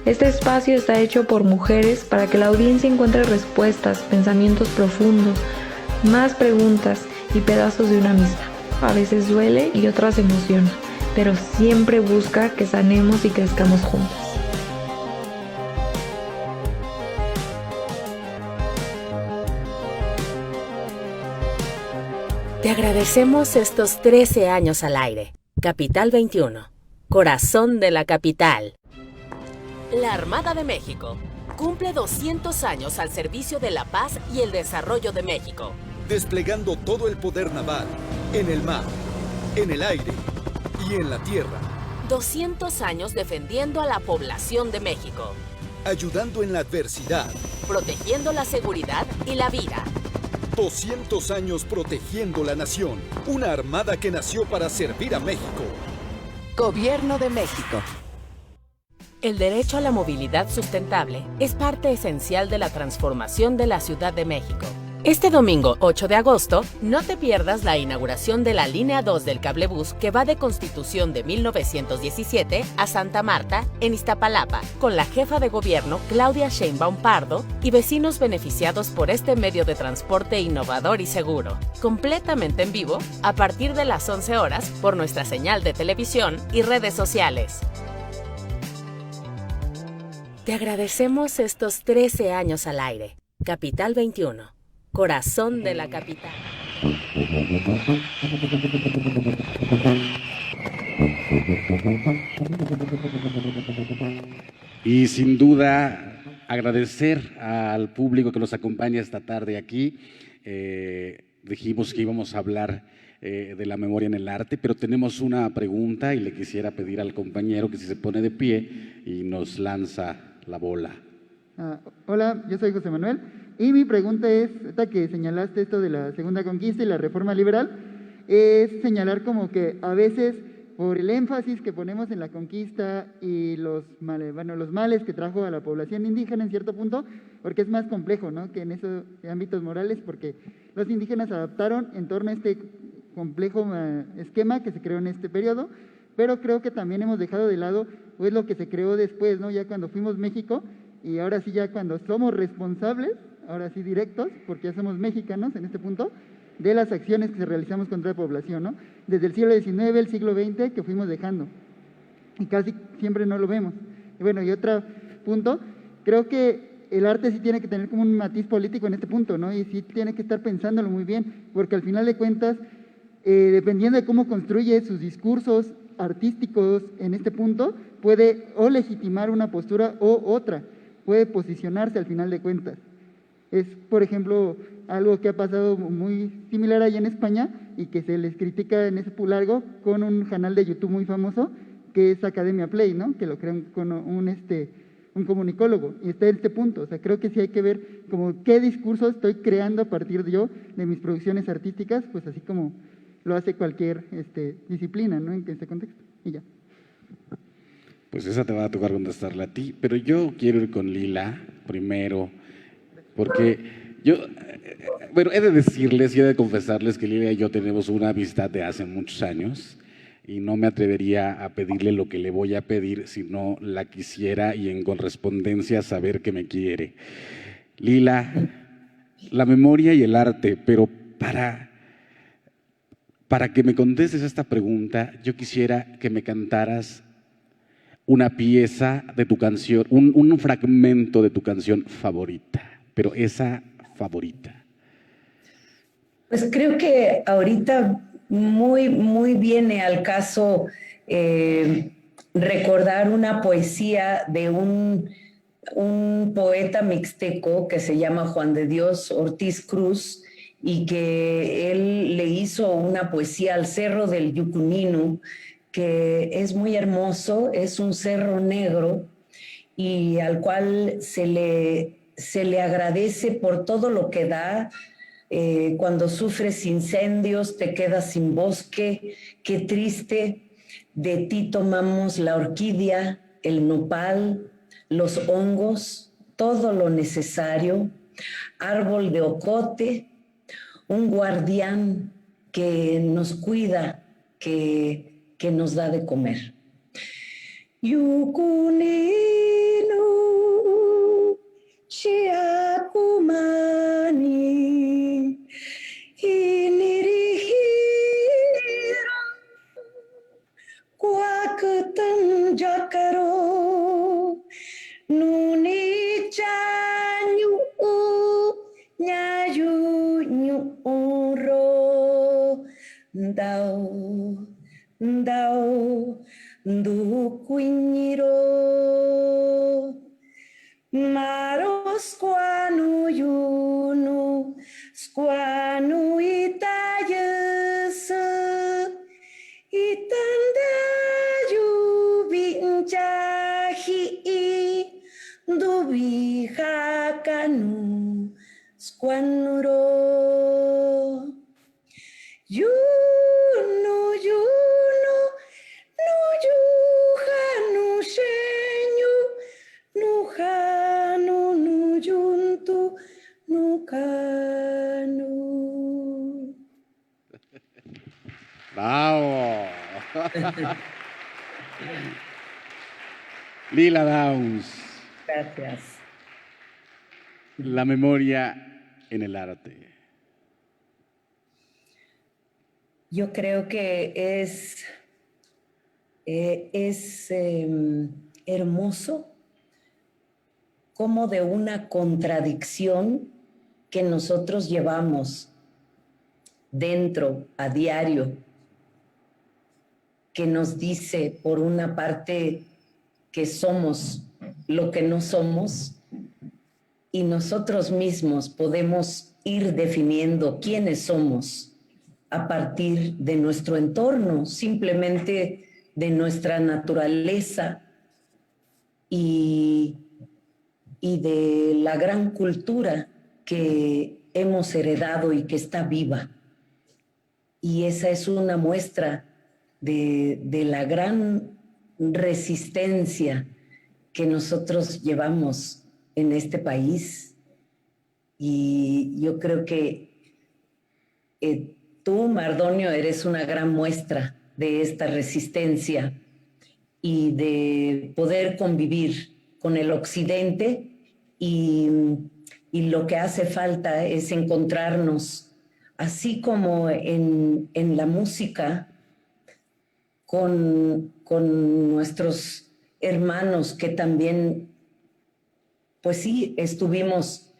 Este espacio está hecho por mujeres para que la audiencia encuentre respuestas, pensamientos profundos, más preguntas y pedazos de una misma. A veces duele y otras emociona, pero siempre busca que sanemos y crezcamos juntas.
Te agradecemos estos 13 años al aire. Capital 21, corazón de la capital. La Armada de México cumple 200 años al servicio de la paz y el desarrollo de México.
Desplegando todo el poder naval, en el mar, en el aire y en la tierra.
200 años defendiendo a la población de México.
Ayudando en la adversidad.
Protegiendo la seguridad y la vida.
200 años protegiendo la nación. Una armada que nació para servir a México.
Gobierno de México.
El derecho a la movilidad sustentable es parte esencial de la transformación de la Ciudad de México. Este domingo 8 de agosto, no te pierdas la inauguración de la línea 2 del cablebús que va de Constitución de 1917 a Santa Marta, en Iztapalapa, con la jefa de gobierno Claudia Sheinbaum Pardo y vecinos beneficiados por este medio de transporte innovador y seguro. Completamente en vivo, a partir de las 11 horas, por nuestra señal de televisión y redes sociales. Te agradecemos estos 13 años al aire. Capital 21, corazón de la capital.
Y sin duda agradecer al público que nos acompaña esta tarde aquí. Dijimos que íbamos a hablar de la memoria en el arte, pero tenemos una pregunta y le quisiera pedir al compañero que si se pone de pie y nos lanza la bola.
Hola, yo soy José Manuel y mi pregunta es, ahorita que señalaste esto de la segunda conquista y la reforma liberal, es señalar como que a veces por el énfasis que ponemos en la conquista y los males que trajo a la población indígena en cierto punto, porque es más complejo, ¿no?, que en esos ámbitos morales, porque los indígenas se adaptaron en torno a este complejo esquema que se creó en este periodo, pero creo que también hemos dejado de lado pues lo que se creó después, ¿no?, ya cuando fuimos México, y ahora sí ya cuando somos responsables, ahora sí directos, porque ya somos mexicanos en este punto, de las acciones que se realizamos contra la población, ¿no?, desde el siglo XIX, el siglo XX, que fuimos dejando, y casi siempre no lo vemos. Y bueno, y otro punto, creo que el arte sí tiene que tener como un matiz político en este punto, ¿no?, y sí tiene que estar pensándolo muy bien, porque al final de cuentas, dependiendo de cómo construye sus discursos artísticos en este punto, puede o legitimar una postura o otra, puede posicionarse al final de cuentas. Es, por ejemplo, algo que ha pasado muy similar allá en España y que se les critica en ese largo con un canal de YouTube muy famoso que es Academia Play, ¿no?, que lo crean con un comunicólogo, y está en este punto. O sea, creo que sí hay que ver como qué discurso estoy creando a partir de mis producciones artísticas, pues así como lo hace cualquier disciplina, ¿no?, en este contexto. Y ya.
Pues esa te va a tocar contestarla a ti, pero yo quiero ir con Lila primero, porque yo, bueno, he de decirles y he de confesarles que Lila y yo tenemos una amistad de hace muchos años y no me atrevería a pedirle lo que le voy a pedir si no la quisiera y en correspondencia saber que me quiere. Lila, la memoria y el arte, pero para que me contestes esta pregunta, yo quisiera que me cantaras una pieza de tu canción, un fragmento de tu canción favorita, pero esa favorita.
Pues creo que ahorita muy viene al caso recordar una poesía de un poeta mixteco que se llama Juan de Dios Ortiz Cruz, y que él le hizo una poesía al Cerro del Yucuninu, que es muy hermoso, es un cerro negro y al cual se le agradece por todo lo que da. Cuando sufres incendios, te quedas sin bosque, qué triste, de ti tomamos la orquídea, el nopal, los hongos, todo lo necesario, árbol de ocote, un guardián que nos cuida, que nos da de comer. Yucunino, Shiakumani Inirihira Kwakutan Jakaro Nuni Chanyu Nyayu Nyuro Ndao Ndao Ndukuiniro Maro squanu yunu squanu itayasa itanda yubinjahi dubi hakanu squanuro yunu yunu no yuhanu shenyu nuhanu nuyuntu nukanu.
¡Bravo! Lila Downs.
Gracias.
La memoria en el arte.
Yo creo que es hermoso como de una contradicción que nosotros llevamos dentro a diario, que nos dice por una parte que somos lo que no somos y nosotros mismos podemos ir definiendo quiénes somos a partir de nuestro entorno, simplemente de nuestra naturaleza y de la gran cultura que hemos heredado y que está viva. Y esa es una muestra de la gran resistencia que nosotros llevamos en este país. Y yo creo que tú, Mardonio, eres una gran muestra de esta resistencia y de poder convivir con el occidente y lo que hace falta es encontrarnos, así como en la música, con nuestros hermanos que también, pues sí, estuvimos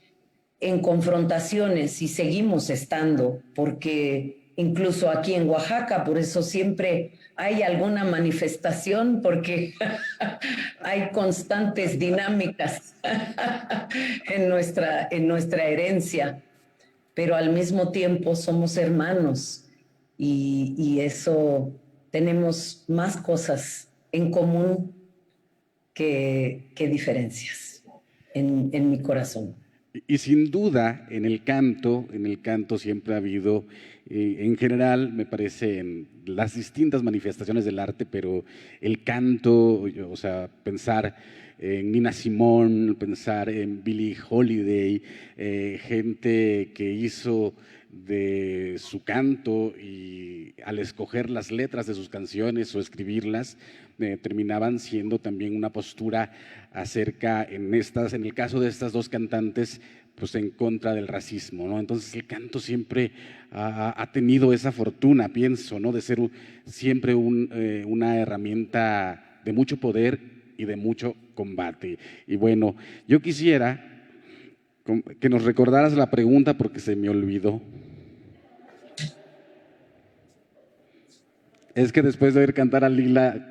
en confrontaciones y seguimos estando, porque incluso aquí en Oaxaca, por eso siempre hay alguna manifestación, porque hay constantes dinámicas en nuestra herencia, pero al mismo tiempo somos hermanos y eso tenemos más cosas en común que diferencias en mi corazón.
Y sin duda, en el canto siempre ha habido, en general, me parece, en las distintas manifestaciones del arte, pero el canto, o sea, pensar en Nina Simone, pensar en Billie Holiday, gente que hizo de su canto y al escoger las letras de sus canciones o escribirlas, terminaban siendo también una postura acerca, en el caso de estas dos cantantes, pues en contra del racismo, ¿no? Entonces el canto siempre ha tenido esa fortuna, pienso, ¿no? De ser siempre una herramienta de mucho poder y de mucho combate. Y bueno, yo quisiera que nos recordaras la pregunta porque se me olvidó. Es que después de oír cantar a Lila...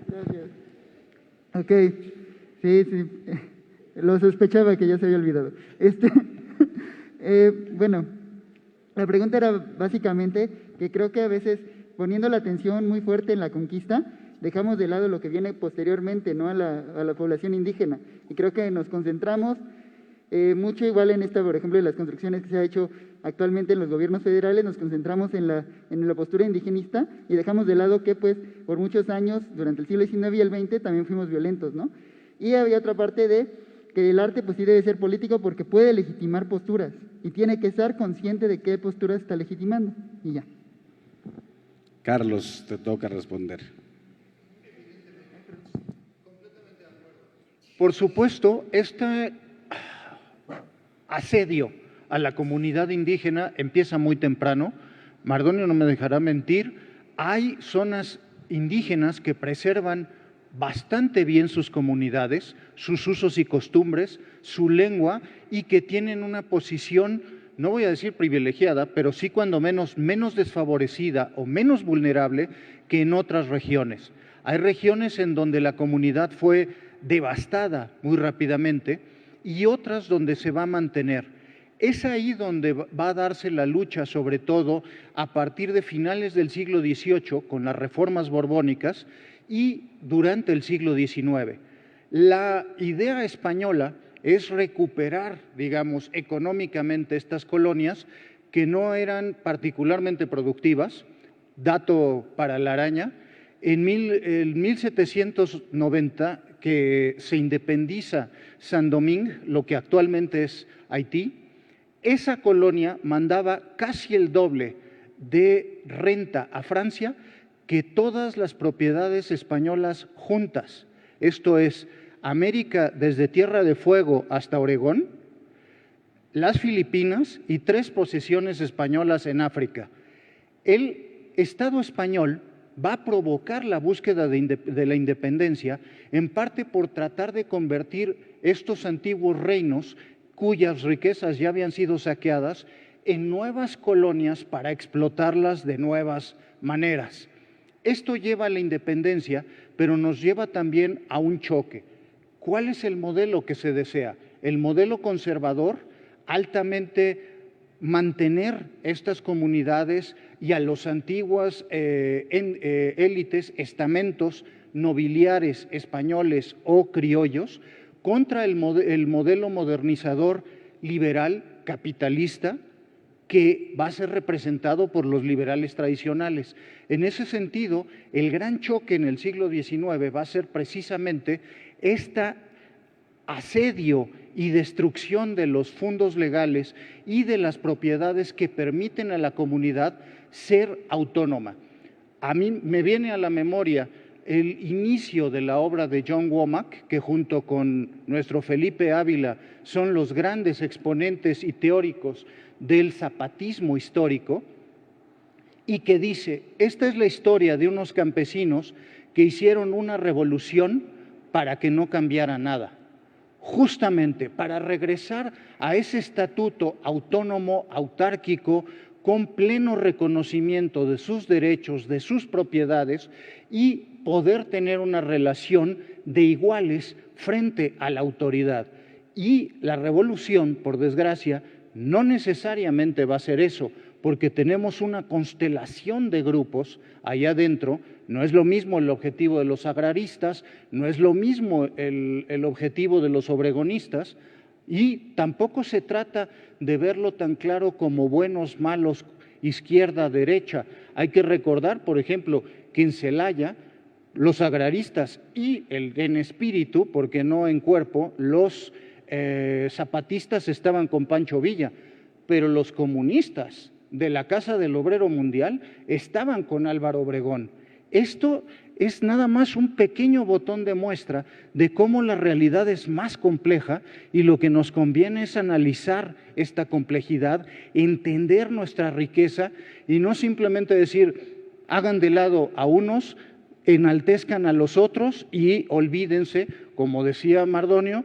Gracias. Ok, sí, lo sospechaba que ya se había olvidado. Bueno, la pregunta era básicamente que creo que a veces poniendo la atención muy fuerte en la conquista, dejamos de lado lo que viene posteriormente, ¿no? a la población indígena. Y creo que nos concentramos mucho igual en esta, por ejemplo, en las construcciones que se ha hecho actualmente en los gobiernos federales, nos concentramos en la postura indigenista y dejamos de lado que pues por muchos años, durante el siglo XIX y el XX, también fuimos violentos, ¿no? Y había otra parte de que el arte pues sí debe ser político porque puede legitimar posturas y tiene que estar consciente de qué posturas está legitimando y ya.
Carlos, te toca responder.
Por supuesto, este asedio a la comunidad indígena empieza muy temprano. Mardonio no me dejará mentir, hay zonas indígenas que preservan bastante bien sus comunidades, sus usos y costumbres, su lengua, y que tienen una posición, no voy a decir privilegiada, pero sí cuando menos desfavorecida o menos vulnerable que en otras regiones. Hay regiones en donde la comunidad fue devastada muy rápidamente y otras donde se va a mantener. Es ahí donde va a darse la lucha, sobre todo a partir de finales del siglo XVIII, con las reformas borbónicas, y durante el siglo XIX. La idea española es recuperar, digamos, económicamente estas colonias que no eran particularmente productivas. Dato para la araña, en 1790, que se independiza Saint-Domingue, lo que actualmente es Haití, esa colonia mandaba casi el doble de renta a Francia que todas las propiedades españolas juntas. Esto es, América desde Tierra de Fuego hasta Oregón, las Filipinas y 3 posesiones españolas en África. El Estado español va a provocar la búsqueda de la independencia, en parte por tratar de convertir estos antiguos reinos cuyas riquezas ya habían sido saqueadas, en nuevas colonias para explotarlas de nuevas maneras. Esto lleva a la independencia, pero nos lleva también a un choque. ¿Cuál es el modelo que se desea? El modelo conservador, altamente mantener estas comunidades y a los antiguas élites, estamentos nobiliares españoles o criollos, contra el modelo modernizador liberal capitalista que va a ser representado por los liberales tradicionales. En ese sentido, el gran choque en el siglo XIX va a ser precisamente este asedio y destrucción de los fondos legales y de las propiedades que permiten a la comunidad ser autónoma. A mí me viene a la memoria el inicio de la obra de John Womack, que junto con nuestro Felipe Ávila son los grandes exponentes y teóricos del zapatismo histórico, y que dice, esta es la historia de unos campesinos que hicieron una revolución para que no cambiara nada, justamente para regresar a ese estatuto autónomo, autárquico, con pleno reconocimiento de sus derechos, de sus propiedades, y poder tener una relación de iguales frente a la autoridad. Y la revolución, por desgracia, no necesariamente va a ser eso, porque tenemos una constelación de grupos allá adentro. No es lo mismo el objetivo de los agraristas, no es lo mismo el objetivo de los obregonistas, y tampoco se trata de verlo tan claro como buenos, malos, izquierda, derecha. Hay que recordar, por ejemplo, que en Celaya los agraristas y en espíritu, porque no en cuerpo, los zapatistas estaban con Pancho Villa, pero los comunistas de la Casa del Obrero Mundial estaban con Álvaro Obregón. Esto es nada más un pequeño botón de muestra de cómo la realidad es más compleja, y lo que nos conviene es analizar esta complejidad, entender nuestra riqueza y no simplemente decir, hagan de lado a unos, enaltezcan a los otros y olvídense, como decía Mardonio,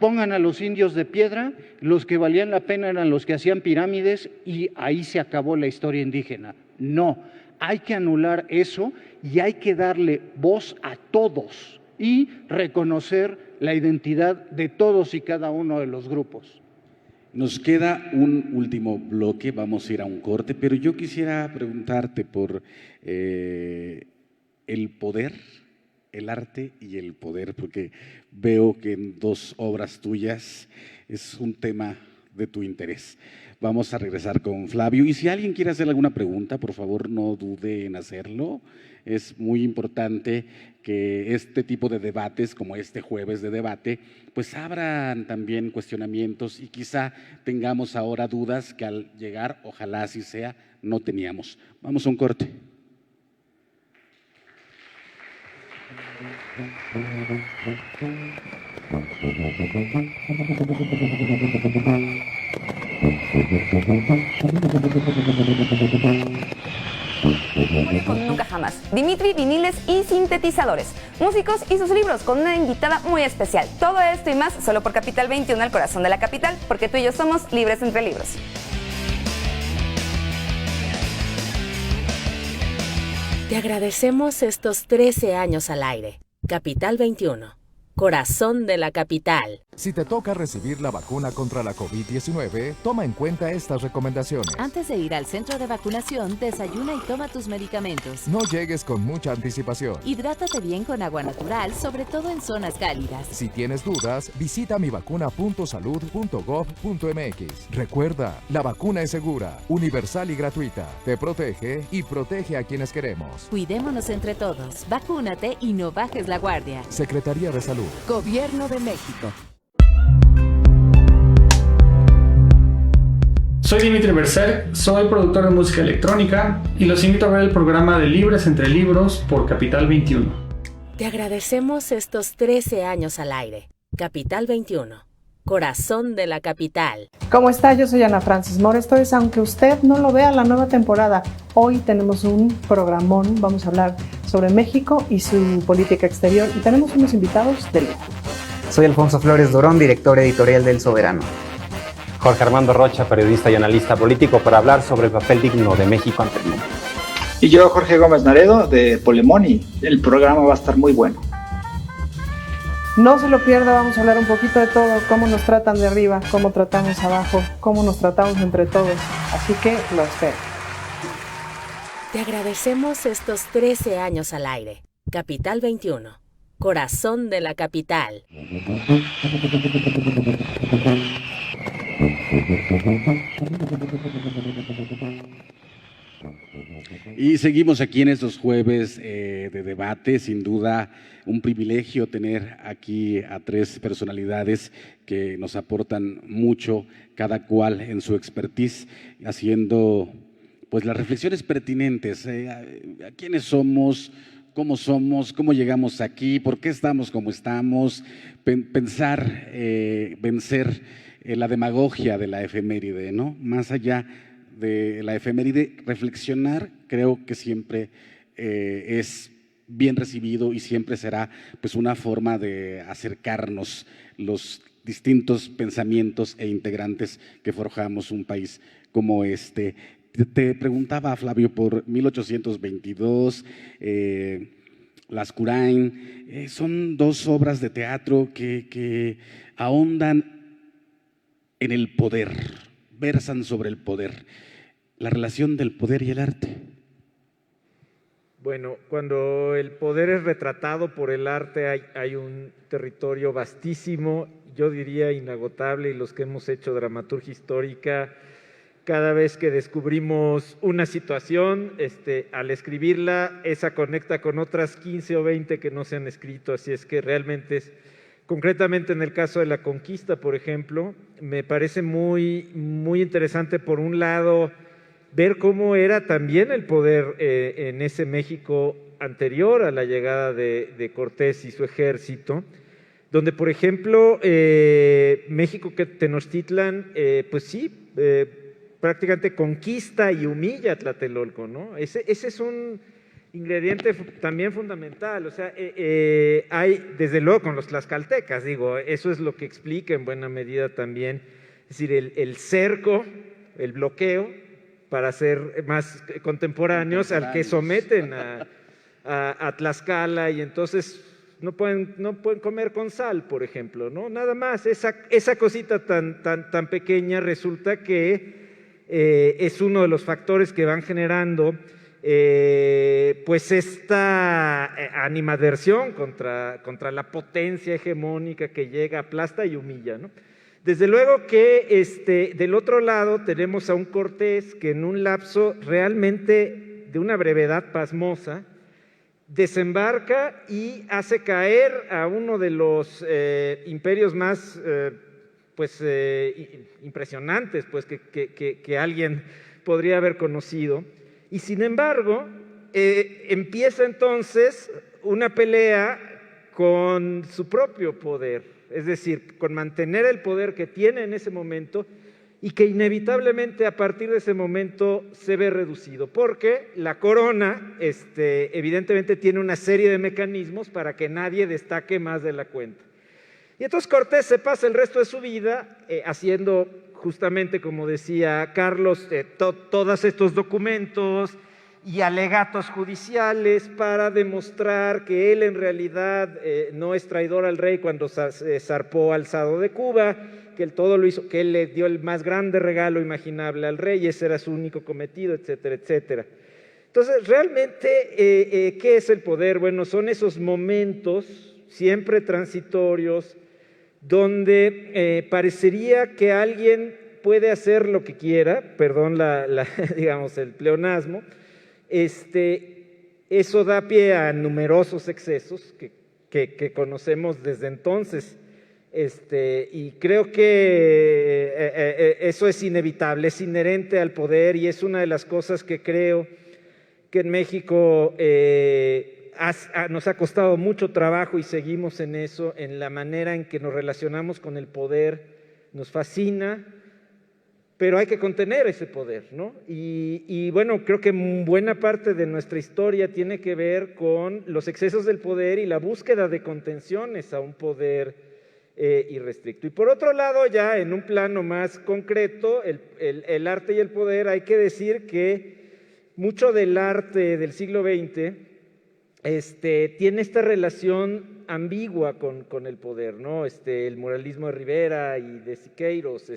pongan a los indios de piedra, los que valían la pena eran los que hacían pirámides y ahí se acabó la historia indígena. No, hay que anular eso y hay que darle voz a todos y reconocer la identidad de todos y cada uno de los grupos.
Nos queda un último bloque, vamos a ir a un corte, pero yo quisiera preguntarte por el poder, el arte y el poder, porque veo que en 2 obras tuyas es un tema de tu interés. Vamos a regresar con Flavio, y si alguien quiere hacer alguna pregunta, por favor no dude en hacerlo. Es muy importante que este tipo de debates, como este jueves de debate, pues abran también cuestionamientos y quizá tengamos ahora dudas que al llegar, ojalá así sea, no teníamos. Vamos a un corte.
Con Nunca Jamás, Dimitri, viniles y sintetizadores, músicos y sus libros con una invitada muy especial. Todo esto y más solo por Capital 21, el corazón de la capital, porque tú y yo somos libres entre libros.
Te agradecemos estos 13 años al aire. Capital 21, corazón de la capital.
Si te toca recibir la vacuna contra la COVID-19, toma en cuenta estas recomendaciones.
Antes de ir al centro de vacunación, desayuna y toma tus medicamentos.
No llegues con mucha anticipación.
Hidrátate bien con agua natural, sobre todo en zonas cálidas.
Si tienes dudas, visita mivacuna.salud.gov.mx. Recuerda, la vacuna es segura, universal y gratuita. Te protege y protege a quienes queremos.
Cuidémonos entre todos. Vacúnate y no bajes la guardia.
Secretaría de Salud.
Gobierno de México.
Soy Dimitri Berserk, soy productor de música electrónica y los invito a ver el programa de Libres entre Libros por Capital 21.
Te agradecemos estos 13 años al aire. Capital 21, corazón de la capital.
¿Cómo está? Yo soy Ana Francis Mora. Esto es Aunque Usted No Lo Vea, la nueva temporada. Hoy tenemos un programón, vamos a hablar sobre México y su política exterior y tenemos unos invitados de lujo.
Soy Alfonso Flores Durón, director editorial del Soberano.
Jorge Armando Rocha, periodista y analista político, para hablar sobre el papel digno de México ante el mundo.
Y yo, Jorge Gómez Naredo, de Polemoni. El programa va a estar muy bueno.
No se lo pierda, vamos a hablar un poquito de todo, cómo nos tratan de arriba, cómo tratamos abajo, cómo nos tratamos entre todos. Así que lo espero.
Te agradecemos estos 13 años al aire. Capital 21, corazón de la capital.
Y seguimos aquí en estos jueves de debate. Sin duda, un privilegio tener aquí a tres personalidades que nos aportan mucho, cada cual en su expertise, haciendo pues las reflexiones pertinentes. ¿A quiénes somos? ¿Cómo llegamos aquí? ¿Por qué estamos como estamos? Pensar, vencer la demagogia de la efeméride, ¿no? Más allá de la efeméride, reflexionar creo que siempre es bien recibido y siempre será pues una forma de acercarnos los distintos pensamientos e integrantes que forjamos un país como este. Te preguntaba, Flavio, por 1822, Lascurain, son dos obras de teatro que ahondan en el poder, versan sobre el poder, la relación del poder y el arte.
Bueno, cuando el poder es retratado por el arte hay un territorio vastísimo, yo diría inagotable, y los que hemos hecho dramaturgia histórica, cada vez que descubrimos una situación, al escribirla, esa conecta con otras 15 o 20 que no se han escrito, así es que realmente es, concretamente en el caso de la conquista, por ejemplo, me parece muy, muy interesante, por un lado, ver cómo era también el poder en ese México anterior a la llegada de Cortés y su ejército, donde, por ejemplo, México que Tenochtitlan, pues sí, prácticamente conquista y humilla a Tlatelolco, ¿no? Ese es un ingrediente también fundamental, o sea, hay, desde luego, con los tlaxcaltecas, digo, eso es lo que explica en buena medida también, es decir, el cerco, el bloqueo, para ser más contemporáneos al que someten a Tlaxcala, y entonces no pueden comer con sal, por ejemplo, ¿no? Nada más, esa cosita tan pequeña resulta que es uno de los factores que van generando pues esta animadversión contra la potencia hegemónica que llega, aplasta y humilla, ¿no? Desde luego que del otro lado tenemos a un Cortés que en un lapso realmente de una brevedad pasmosa desembarca y hace caer a uno de los imperios más impresionantes pues, que alguien podría haber conocido. Y sin embargo, empieza entonces una pelea con su propio poder, es decir, con mantener el poder que tiene en ese momento y que inevitablemente a partir de ese momento se ve reducido, porque la corona evidentemente tiene una serie de mecanismos para que nadie destaque más de la cuenta. Y entonces Cortés se pasa el resto de su vida haciendo justamente, como decía Carlos, todos estos documentos y alegatos judiciales para demostrar que él en realidad no es traidor al rey cuando zarpó alzado de Cuba, que él todo lo hizo, que él le dio el más grande regalo imaginable al rey y ese era su único cometido, etcétera, etcétera. Entonces, realmente, ¿qué es el poder? Bueno, son esos momentos siempre transitorios donde parecería que alguien puede hacer lo que quiera, perdón digamos el pleonasmo, eso da pie a numerosos excesos que conocemos desde entonces. Y creo que eso es inevitable, es inherente al poder y es una de las cosas que creo que en México nos ha costado mucho trabajo y seguimos en eso, en la manera en que nos relacionamos con el poder, nos fascina, pero hay que contener ese poder, ¿no? Y bueno, creo que buena parte de nuestra historia tiene que ver con los excesos del poder y la búsqueda de contenciones a un poder irrestricto. Y por otro lado, ya en un plano más concreto, el arte y el poder, hay que decir que mucho del arte del siglo XX tiene esta relación ambigua con el poder, ¿no? El muralismo de Rivera y de Siqueiros,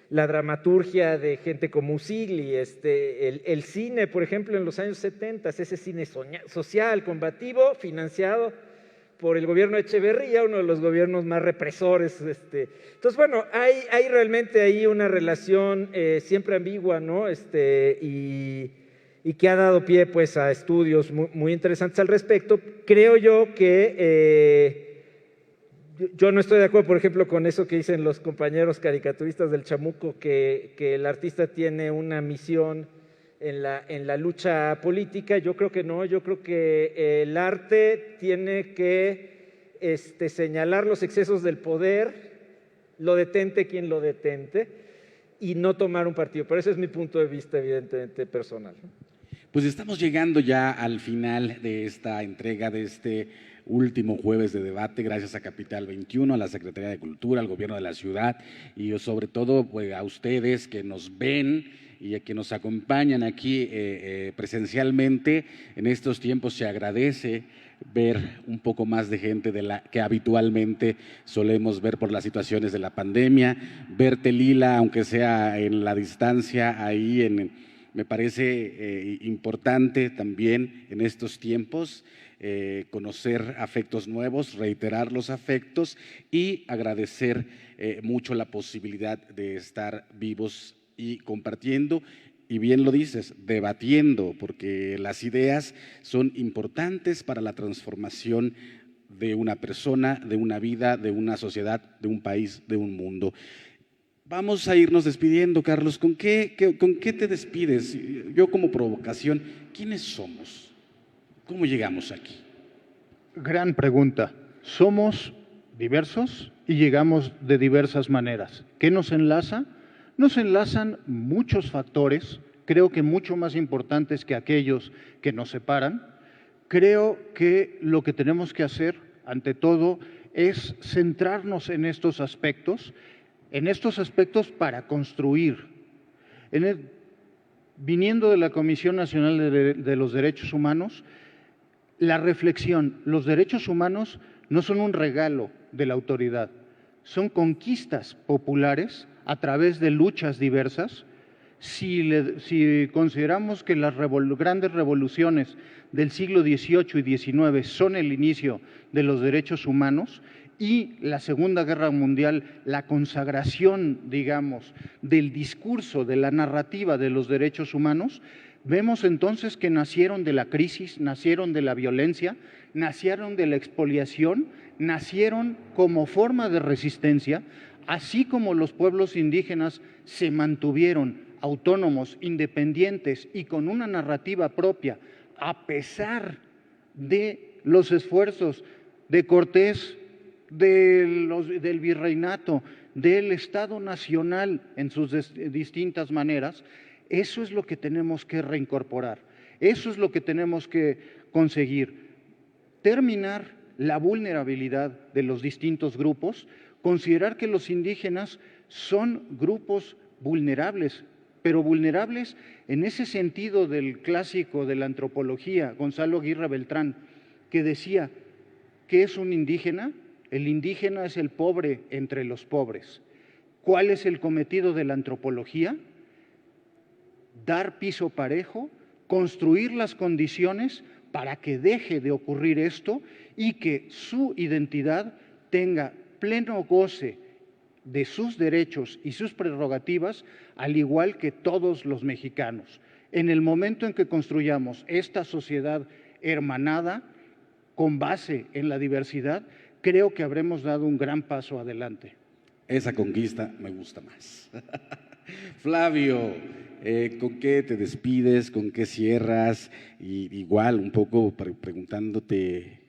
la dramaturgia de gente como Usigli, el cine, por ejemplo, en los años 70, ese cine social, combativo, financiado por el gobierno de Echeverría, uno de los gobiernos más represores. Entonces, bueno, hay realmente ahí una relación siempre ambigua, ¿no? Y que ha dado pie pues, a estudios muy interesantes al respecto. Creo yo que yo no estoy de acuerdo, por ejemplo, con eso que dicen los compañeros caricaturistas del Chamuco, que el artista tiene una misión en la lucha política. Yo creo que no, yo creo que el arte tiene que señalar los excesos del poder, lo detente quien lo detente, y no tomar un partido. Pero ese es mi punto de vista, evidentemente, personal.
Pues estamos llegando ya al final de esta entrega de este último jueves de debate, gracias a Capital 21, a la Secretaría de Cultura, al Gobierno de la Ciudad y sobre todo pues, a ustedes que nos ven y a que nos acompañan aquí presencialmente. En estos tiempos se agradece ver un poco más de gente de la que habitualmente solemos ver por las situaciones de la pandemia, verte Lila, aunque sea en la distancia, ahí me parece importante también en estos tiempos conocer afectos nuevos, reiterar los afectos y agradecer mucho la posibilidad de estar vivos y compartiendo, y bien lo dices, debatiendo, porque las ideas son importantes para la transformación de una persona, de una vida, de una sociedad, de un país, de un mundo. Vamos a irnos despidiendo, Carlos. ¿Con qué te despides? Yo como provocación, ¿quiénes somos? ¿Cómo llegamos aquí?
Gran pregunta. Somos diversos y llegamos de diversas maneras. ¿Qué nos enlaza? Nos enlazan muchos factores, creo que mucho más importantes que aquellos que nos separan. Creo que lo que tenemos que hacer, ante todo, es centrarnos en estos aspectos para construir. Viniendo de la Comisión Nacional de los Derechos Humanos, la reflexión, los derechos humanos no son un regalo de la autoridad, son conquistas populares a través de luchas diversas. Si consideramos que las grandes revoluciones del siglo XVIII y XIX son el inicio de los derechos humanos y la Segunda Guerra Mundial, la consagración, digamos, del discurso, de la narrativa de los derechos humanos, vemos entonces que nacieron de la crisis, nacieron de la violencia, nacieron de la expoliación, nacieron como forma de resistencia, así como los pueblos indígenas se mantuvieron autónomos, independientes y con una narrativa propia, a pesar de los esfuerzos de Cortés, del virreinato, del Estado Nacional en sus distintas maneras. Eso es lo que tenemos que reincorporar, eso es lo que tenemos que conseguir, terminar la vulnerabilidad de los distintos grupos, considerar que los indígenas son grupos vulnerables, pero vulnerables en ese sentido del clásico de la antropología, Gonzalo Aguirre Beltrán, que decía, ¿qué es un indígena? El indígena es el pobre entre los pobres. ¿Cuál es el cometido de la antropología? Dar piso parejo, construir las condiciones para que deje de ocurrir esto y que su identidad tenga pleno goce de sus derechos y sus prerrogativas, al igual que todos los mexicanos. En el momento en que construyamos esta sociedad hermanada, con base en la diversidad, creo que habremos dado un gran paso adelante.
Esa conquista me gusta más. Flavio, ¿con qué te despides? ¿Con qué cierras? Y igual, un poco preguntándote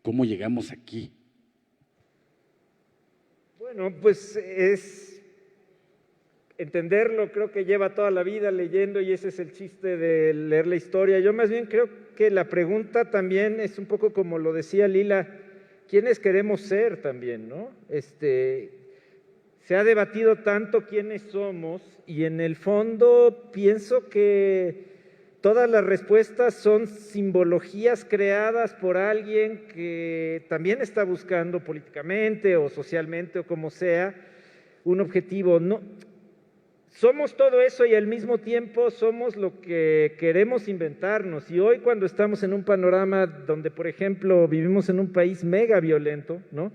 cómo llegamos aquí.
Bueno, pues es entenderlo, creo que lleva toda la vida leyendo y ese es el chiste de leer la historia. Yo más bien creo que la pregunta también es un poco como lo decía Lila, ¿quiénes queremos ser también, no? Se ha debatido tanto quiénes somos y en el fondo pienso que todas las respuestas son simbologías creadas por alguien que también está buscando políticamente o socialmente o como sea un objetivo. No, somos todo eso y al mismo tiempo somos lo que queremos inventarnos. Y hoy cuando estamos en un panorama donde, por ejemplo, vivimos en un país mega violento, ¿no?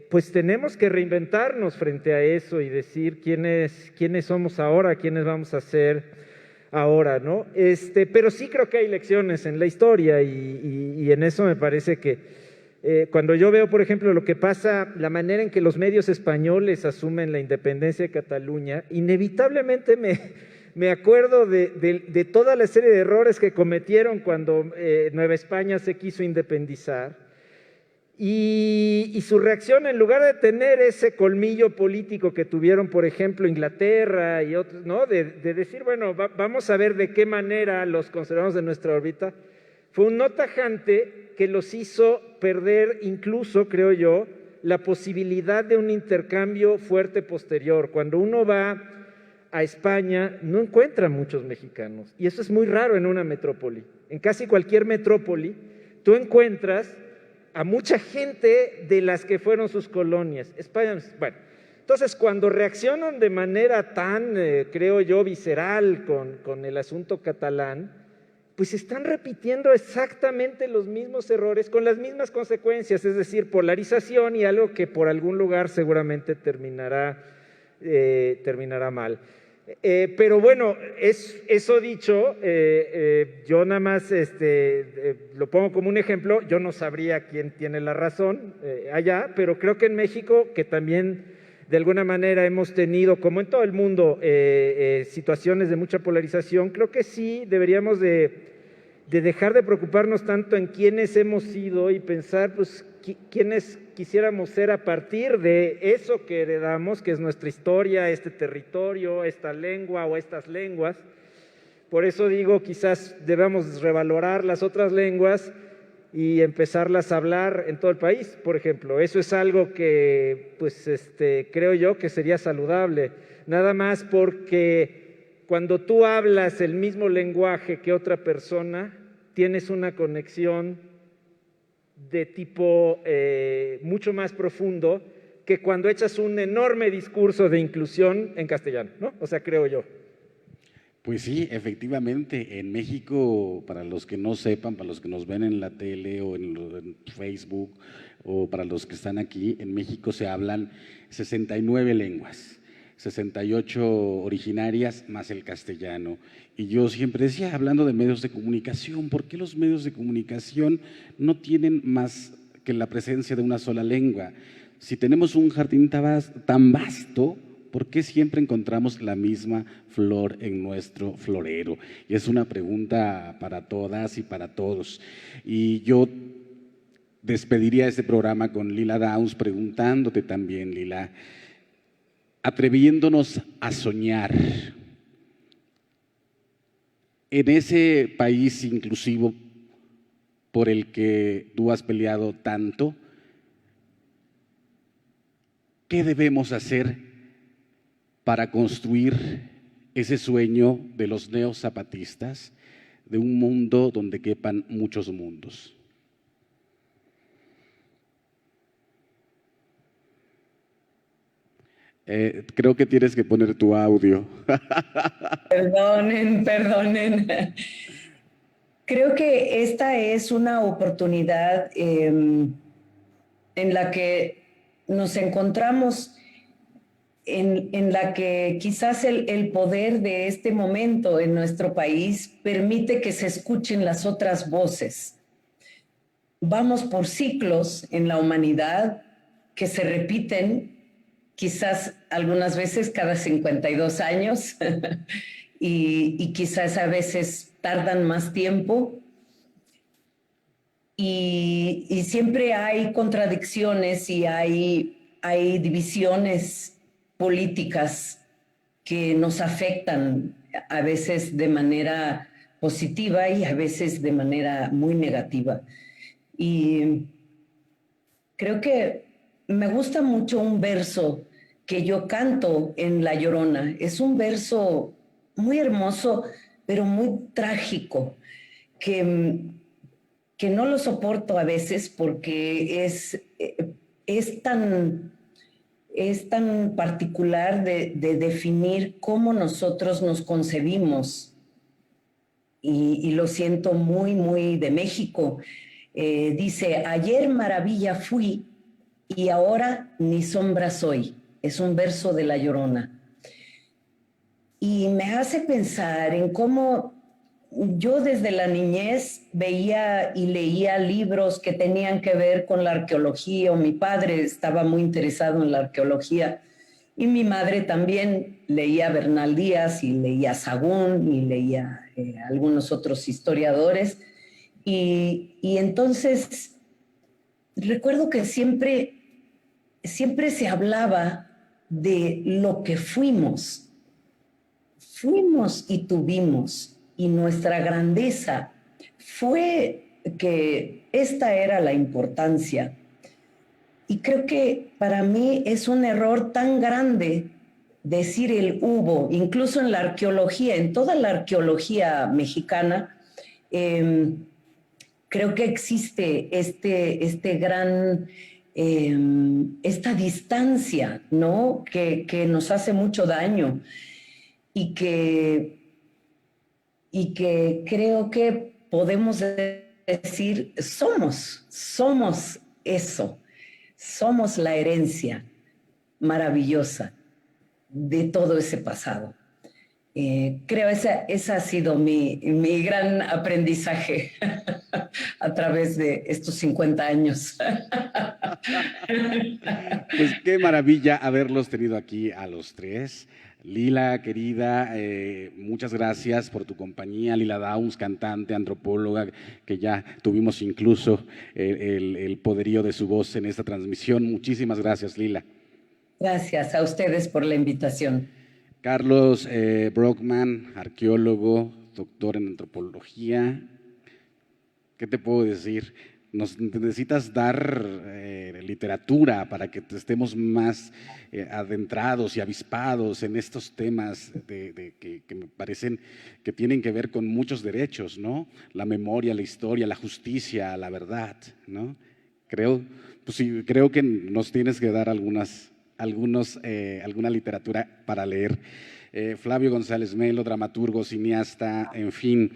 Pues tenemos que reinventarnos frente a eso y decir quiénes somos ahora, quiénes vamos a ser ahora, ¿no? Pero sí creo que hay lecciones en la historia y en eso me parece que cuando yo veo, por ejemplo, lo que pasa, la manera en que los medios españoles asumen la independencia de Cataluña, inevitablemente me acuerdo de toda la serie de errores que cometieron cuando Nueva España se quiso independizar. Y su reacción, en lugar de tener ese colmillo político que tuvieron, por ejemplo, Inglaterra y otros, ¿no? De decir, bueno, vamos a ver de qué manera los conservamos de nuestra órbita, fue un no tajante que los hizo perder incluso, creo yo, la posibilidad de un intercambio fuerte posterior. Cuando uno va a España, no encuentra muchos mexicanos, y eso es muy raro en una metrópoli. En casi cualquier metrópoli, tú encuentras a mucha gente de las que fueron sus colonias. España, bueno, entonces cuando reaccionan de manera tan, creo yo, visceral con el asunto catalán, pues están repitiendo exactamente los mismos errores con las mismas consecuencias, es decir, polarización y algo que por algún lugar seguramente terminará mal. Pero bueno, eso dicho, yo nada más lo pongo como un ejemplo, yo no sabría quién tiene la razón allá, pero creo que en México, que también de alguna manera hemos tenido, como en todo el mundo, situaciones de mucha polarización, creo que sí deberíamos de dejar de preocuparnos tanto en quiénes hemos sido y pensar, pues, quiénes quisiéramos ser a partir de eso que heredamos, que es nuestra historia, este territorio, esta lengua o estas lenguas. Por eso digo, quizás debamos revalorar las otras lenguas y empezarlas a hablar en todo el país, por ejemplo. Eso es algo que, pues, creo yo que sería saludable. Nada más porque cuando tú hablas el mismo lenguaje que otra persona, tienes una conexión de tipo mucho más profundo que cuando echas un enorme discurso de inclusión en castellano, ¿no? O sea, creo yo.
Pues sí, efectivamente, en México, para los que no sepan, para los que nos ven en la tele o en Facebook, o para los que están aquí, en México se hablan 69 lenguas, 68 originarias más el castellano. Y yo siempre decía, hablando de medios de comunicación, ¿por qué los medios de comunicación no tienen más que la presencia de una sola lengua? Si tenemos un jardín tan vasto, ¿Por qué siempre encontramos la misma flor en nuestro florero? Y es una pregunta para todas y para todos. Y yo despediría este programa con Lila Downs preguntándote también, Lila, atreviéndonos a soñar en ese país inclusivo por el que tú has peleado tanto. ¿Qué debemos hacer para construir ese sueño de los neozapatistas de un mundo donde quepan muchos mundos? Creo que tienes que poner tu audio.
Perdonen. Creo que esta es una oportunidad en la que nos encontramos, en la que quizás el poder de este momento en nuestro país permite que se escuchen las otras voces. Vamos por ciclos en la humanidad que se repiten, quizás algunas veces cada 52 años y quizás a veces tardan más tiempo. Y siempre hay contradicciones y hay divisiones políticas que nos afectan a veces de manera positiva y a veces de manera muy negativa. Y creo que me gusta mucho un verso que yo canto en La Llorona. Es un verso muy hermoso, pero muy trágico, que no lo soporto a veces porque es tan particular de definir cómo nosotros nos concebimos. Y lo siento muy, muy de México. Dice, ayer maravilla fui y ahora ni sombra soy. Es un verso de La Llorona. Y me hace pensar en cómo yo desde la niñez veía y leía libros que tenían que ver con la arqueología, o mi padre estaba muy interesado en la arqueología, y mi madre también leía Bernal Díaz y leía Sagún y leía algunos otros historiadores. Y entonces recuerdo que siempre se hablaba de lo que fuimos y tuvimos. Y nuestra grandeza fue que esta era la importancia. Y creo que para mí es un error tan grande decir el hubo, incluso en la arqueología, en toda la arqueología mexicana, creo que existe esta distancia, ¿no? Que nos hace mucho daño y que creo que podemos decir, somos eso, somos la herencia maravillosa de todo ese pasado. Creo ese ha sido mi gran aprendizaje a través de estos 50 años.
Pues qué maravilla haberlos tenido aquí a los tres. Lila, querida, muchas gracias por tu compañía. Lila Downs, cantante, antropóloga, que ya tuvimos incluso el poderío de su voz en esta transmisión. Muchísimas gracias, Lila.
Gracias a ustedes por la invitación.
Carlos Brockman, arqueólogo, doctor en antropología. ¿Qué te puedo decir? Nos necesitas dar literatura para que estemos más adentrados y avispados en estos temas que me parecen que tienen que ver con muchos derechos, ¿no? La memoria, la historia, la justicia, la verdad, ¿no? Creo que nos tienes que dar alguna literatura para leer. Flavio González Melo, dramaturgo, cineasta, en fin.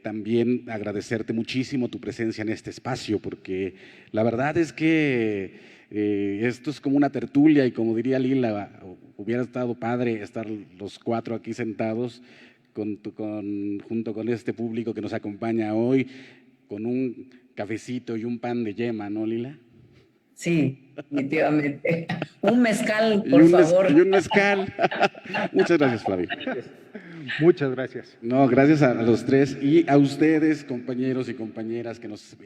También agradecerte muchísimo tu presencia en este espacio, porque la verdad es que esto es como una tertulia y como diría Lila, hubiera estado padre estar los cuatro aquí sentados junto con este público que nos acompaña hoy, con un cafecito y un pan de yema, ¿no, Lila?
Sí, definitivamente. Un mezcal,
Y
por
un
favor.
y un mezcal. Muchas gracias, Flavio.
Muchas gracias.
No, gracias a los tres y a ustedes, compañeros y compañeras que nos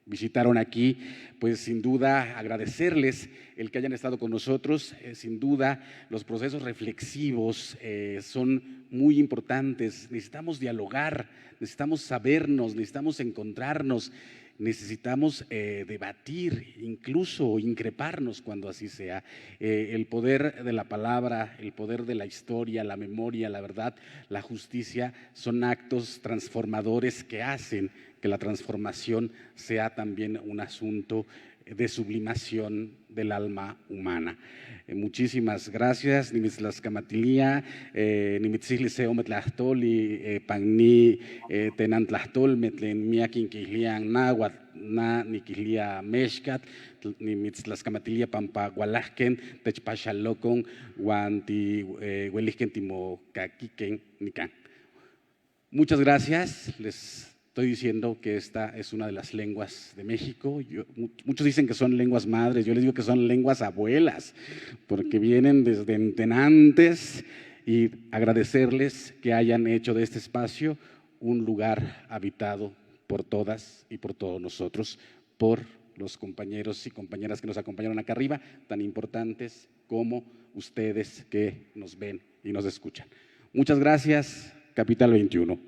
visitaron aquí, pues sin duda agradecerles el que hayan estado con nosotros. Sin duda los procesos reflexivos son muy importantes. Necesitamos dialogar, necesitamos sabernos, necesitamos encontrarnos, necesitamos debatir, incluso increparnos cuando así sea. El poder de la palabra, el poder de la historia, la memoria, la verdad, la justicia son actos transformadores que hacen que la transformación sea también un asunto de sublimación del alma humana. Muchísimas gracias. Nimitzlaskamatilia, nimitzihliseo metlahtoli, pagni tenantlahtol, metlen miakin kihlian nahuatl, na nikihlia mexcat, nimitzlaskamatilia pampa gualahken, techpachalokon, huan ti huelihken timocaquiquen nican. Muchas gracias. Les estoy diciendo que esta es una de las lenguas de México. Muchos dicen que son lenguas madres, yo les digo que son lenguas abuelas, porque vienen desde antes, y agradecerles que hayan hecho de este espacio un lugar habitado por todas y por todos nosotros, por los compañeros y compañeras que nos acompañaron acá arriba, tan importantes como ustedes que nos ven y nos escuchan. Muchas gracias, Capital 21.